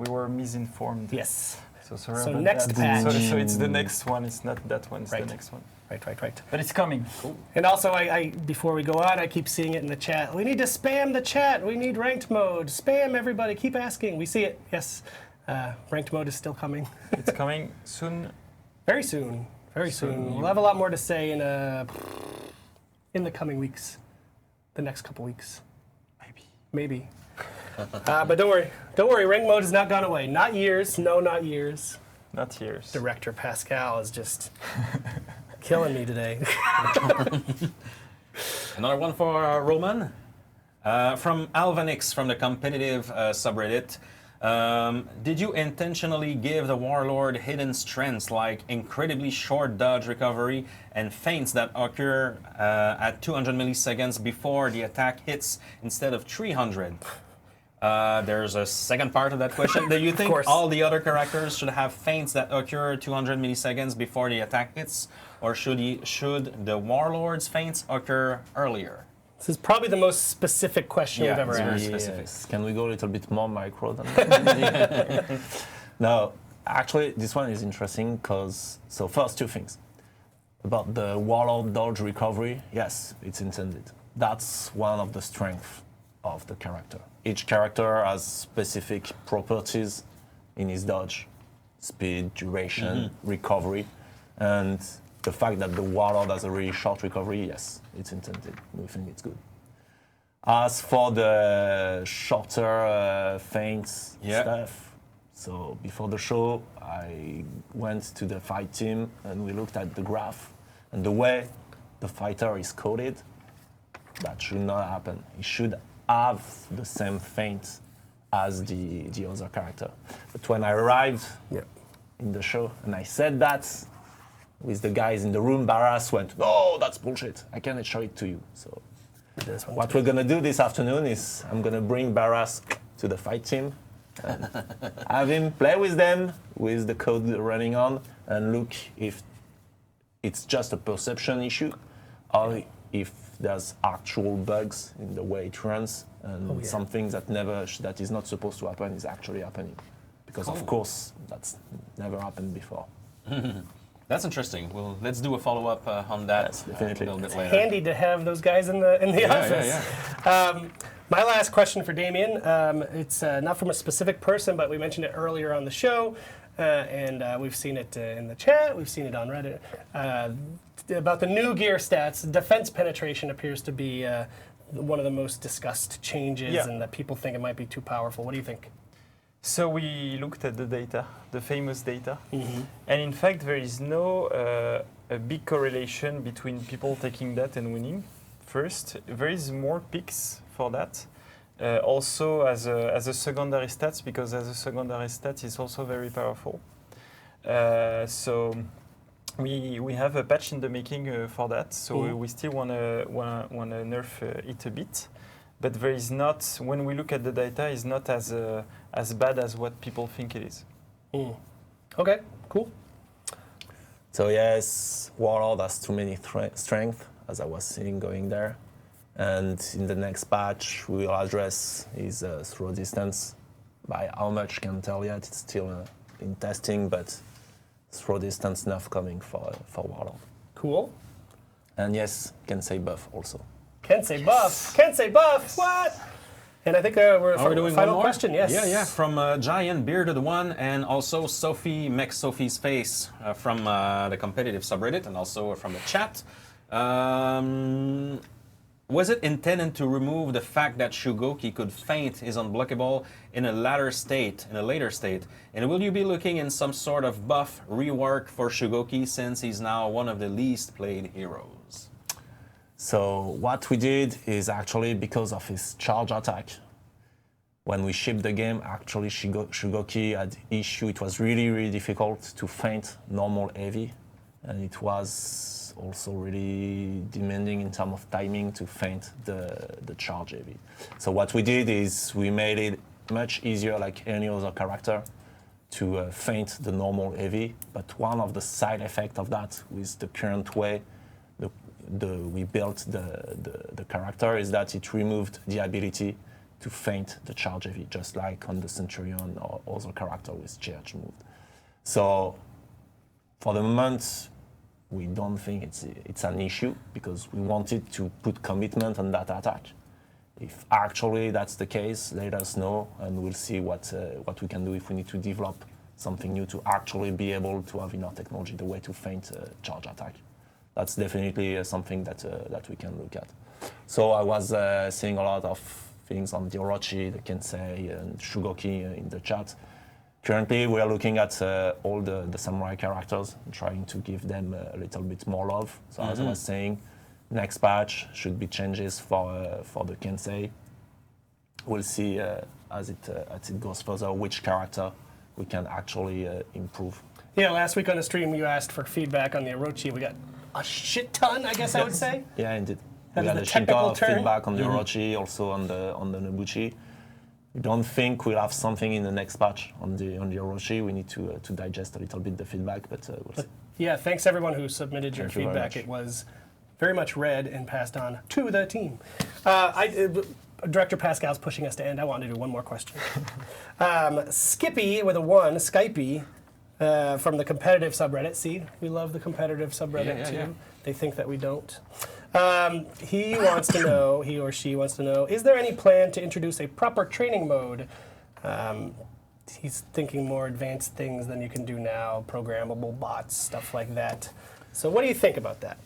we were misinformed. Yes. So sorry So about next that. patch. So it's the next one. It's not that one. It's Right. the next one. Right. But it's coming. Cool. And also, I before we go on, I keep seeing it in the chat. We need to spam the chat. We need ranked mode. Spam everybody. Keep asking. We see it. Yes. Ranked mode is still coming. It's coming soon. Very soon. Very soon. We'll have a lot more to say in the coming weeks. The next couple weeks. Maybe. But don't worry. Don't worry. Ranked mode has not gone away. Not years. No, not years. Not years. Director Pascal is just killing me today. Another one for Roman. From Alvanix from the competitive subreddit. Did you intentionally give the Warlord hidden strengths like incredibly short dodge recovery and feints that occur at 200 milliseconds before the attack hits instead of 300? There's a second part of that question. Do you think all the other characters should have feints that occur 200 milliseconds before the attack hits, or should the Warlord's feints occur earlier? This is probably the most specific question we've ever asked. Specific. Can we go a little bit more micro than that? No, actually, this one is interesting because, so first two things. About the Warlord dodge recovery, yes, it's intended. That's one of the strengths of the character. Each character has specific properties in his dodge, speed, duration, recovery, and the fact that the Warlord has a really short recovery, yes, it's intended. We think it's good. As for the shorter feints stuff, so before the show, I went to the fight team and we looked at the graph and the way the fighter is coded, that should not happen. He should have the same feint as the other character. But when I arrived in the show and I said that, with the guys in the room, Barras went, "No, that's bullshit. I cannot show it to you." So what we're gonna do this afternoon is I'm gonna bring Barras to the fight team and have him play with them with the code running on and look if it's just a perception issue or if there's actual bugs in the way it runs and something that is not supposed to happen is actually happening. Because of course that's never happened before. That's interesting. Well, let's do a follow-up on that a little bit later. Handy to have those guys in the office. My last question for Damien, it's not from a specific person, but we mentioned it earlier on the show, and we've seen it in the chat, we've seen it on Reddit, about the new gear stats. Defense penetration appears to be one of the most discussed changes, and that people think it might be too powerful. What do you think? So we looked at the data, the famous data, and in fact there is no a big correlation between people taking that and winning. First, there is more picks for that. Also as a secondary stats, because as a secondary stat is also very powerful. So we have a patch in the making for that. So we still wanna nerf it a bit. But there is not, when we look at the data, is not as bad as what people think it is. Okay, cool. So yes, Warlord has too many strength, as I was seeing going there. And in the next patch, we will address his throw distance. By how much, can't tell yet, it's still in testing, but throw distance enough coming for Warlord. Cool. And yes, can say buff also. Can say buff. Can say buff. What? And I think we're doing final one more? question. Yes. Yeah. From Giant Bearded One, and also Sophie makes Sophie's face from the competitive subreddit, and also from the chat. Was it intended to remove the fact that Shugoki could feint is unblockable in a later state, and will you be looking in some sort of buff rework for Shugoki since he's now one of the least played heroes? So what we did is actually because of his charge attack, when we shipped the game, actually Shugoki had issue. It was really, really difficult to feint normal heavy, and it was also really demanding in terms of timing to feint the charge heavy. So what we did is we made it much easier, like any other character, to feint the normal heavy. But one of the side effects of that, with the current way we built the character, is that it removed the ability to feint the charge heavy, just like on the Centurion or other character with charge move. So for the moment, we don't think it's an issue, because we wanted to put commitment on that attack. If actually that's the case, let us know, and we'll see what we can do if we need to develop something new to actually be able to have in our technology the way to feint a charge attack. That's definitely something that we can look at. So I was seeing a lot of things on the Orochi, the Kensei, and Shugoki in the chat. Currently, we are looking at all the samurai characters, trying to give them a little bit more love. So as I was saying, next patch should be changes for the Kensei. We'll see as it goes further which character we can actually improve. Yeah, last week on the stream you asked for feedback on the Orochi. We got a shit ton, I guess I would say. Yeah, indeed. That We is got the a technical Shinka term. feedback on the Orochi, also on the Nobuchi. We don't think we'll have something in the next patch on the Orochi. We need to digest a little bit the feedback, but we'll see. Yeah, thanks everyone who submitted your Thank you very feedback. much. It was very much read and passed on to the team. Director Pascal's pushing us to end. I want to do one more question. Skippy with a 1, Skypey, from the competitive subreddit. See, we love the competitive subreddit too. Yeah. They think that we don't. He wants to know, he or she wants to know, is there any plan to introduce a proper training mode? He's thinking more advanced things than you can do now, programmable bots, stuff like that. So what do you think about that?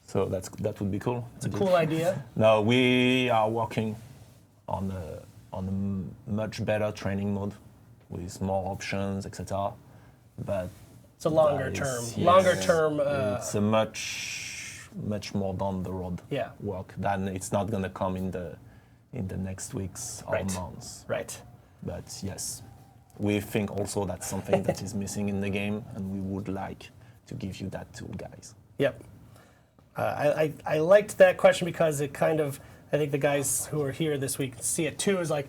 So that would be cool. It's a cool idea. No, we are working on a much better training mode with more options, etc. But It's a longer term. Longer term. It's a much more down the road work. Than it's not gonna come in the next weeks or months. Right. But yes, we think also that's something that is missing in the game, and we would like to give you that tool, guys. Yep. I liked that question because it kind of, I think the guys who are here this week see it too, is like,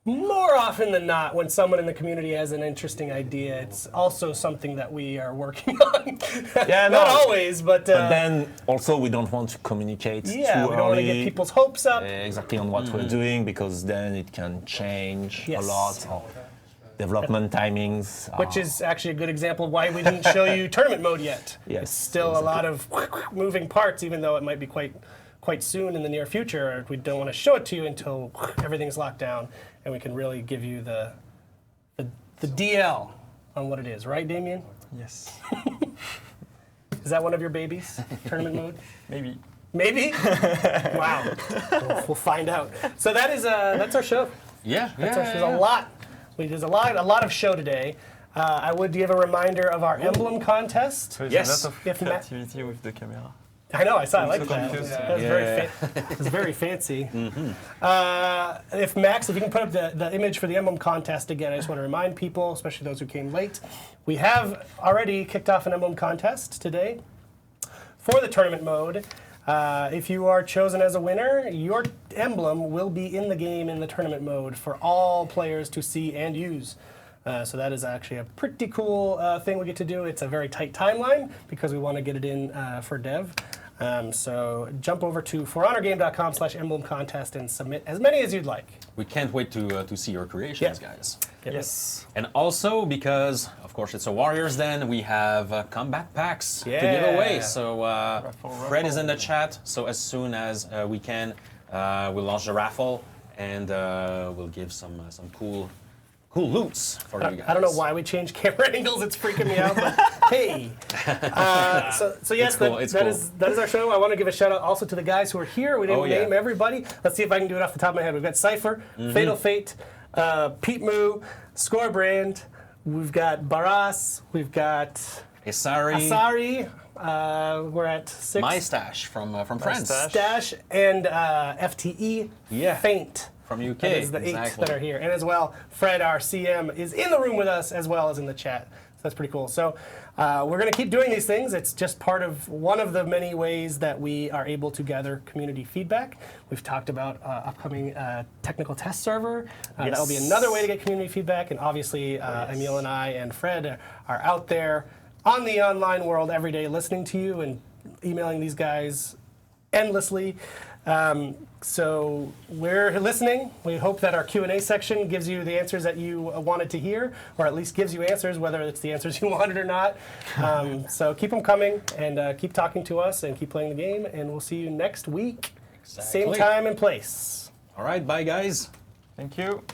more often than not, when someone in the community has an interesting idea, it's also something that we are working on. Yeah, not always, but then also we don't want to communicate too early. We don't want to get people's hopes up. Exactly on what we're doing, because then it can change a lot. Or development timings. Which is actually a good example of why we didn't show you tournament mode yet. Yes, it's still a lot of moving parts, even though it might be quite soon in the near future. We don't want to show it to you until everything's locked down and we can really give you the DL on what it is, right, Damien? Yes. Is that one of your babies, tournament mode? Maybe. Maybe? Wow. We'll find out. So that's our show. Yeah, There's a lot. There's a lot of show today. I would give a reminder of our emblem contest. So there's a lot of creativity with the camera. I know, I saw. I like So that. confused. That's very fancy. If Max, if you can put up the image for the emblem contest again, I just want to remind people, especially those who came late, we have already kicked off an emblem contest today for the tournament mode. If you are chosen as a winner, your emblem will be in the game in the tournament mode for all players to see and use. So that is actually a pretty cool thing we get to do. It's a very tight timeline because we want to get it in for dev. So jump over to forhonorgame.com/emblem contest and submit as many as you'd like. We can't wait to see your creations, guys. Yes. And also because, of course, it's a Warriors Den, we have combat packs to give away. So Fred is in the chat. So as soon as we can, we'll launch the raffle and we'll give some cool loots for you guys. I don't know why we changed camera angles. It's freaking me out, but hey. So yes, that is our show. I want to give a shout out also to the guys who are here. We didn't name everybody. Let's see if I can do it off the top of my head. We've got Cypher, Fatal Fate, Pete Moo, Scorebrand. We've got Barras. We've got Asari. We're at 6. My Stash from France. Stash and FTE. Yeah. Faint. From UK, That is the 8 exactly. that are here. And as well, Fred, our CM, is in the room with us as well as in the chat. So that's pretty cool. So we're going to keep doing these things. It's just part of one of the many ways that we are able to gather community feedback. We've talked about upcoming technical test server. That will be another way to get community feedback. And obviously, Emil and I and Fred are out there on the online world every day listening to you and emailing these guys endlessly. So we're listening. We hope that our Q&A section gives you the answers that you wanted to hear, or at least gives you answers, whether it's the answers you wanted or not. So keep them coming, and keep talking to us, and keep playing the game, and we'll see you next week. Exactly. Same time and place. All right, bye guys. Thank you.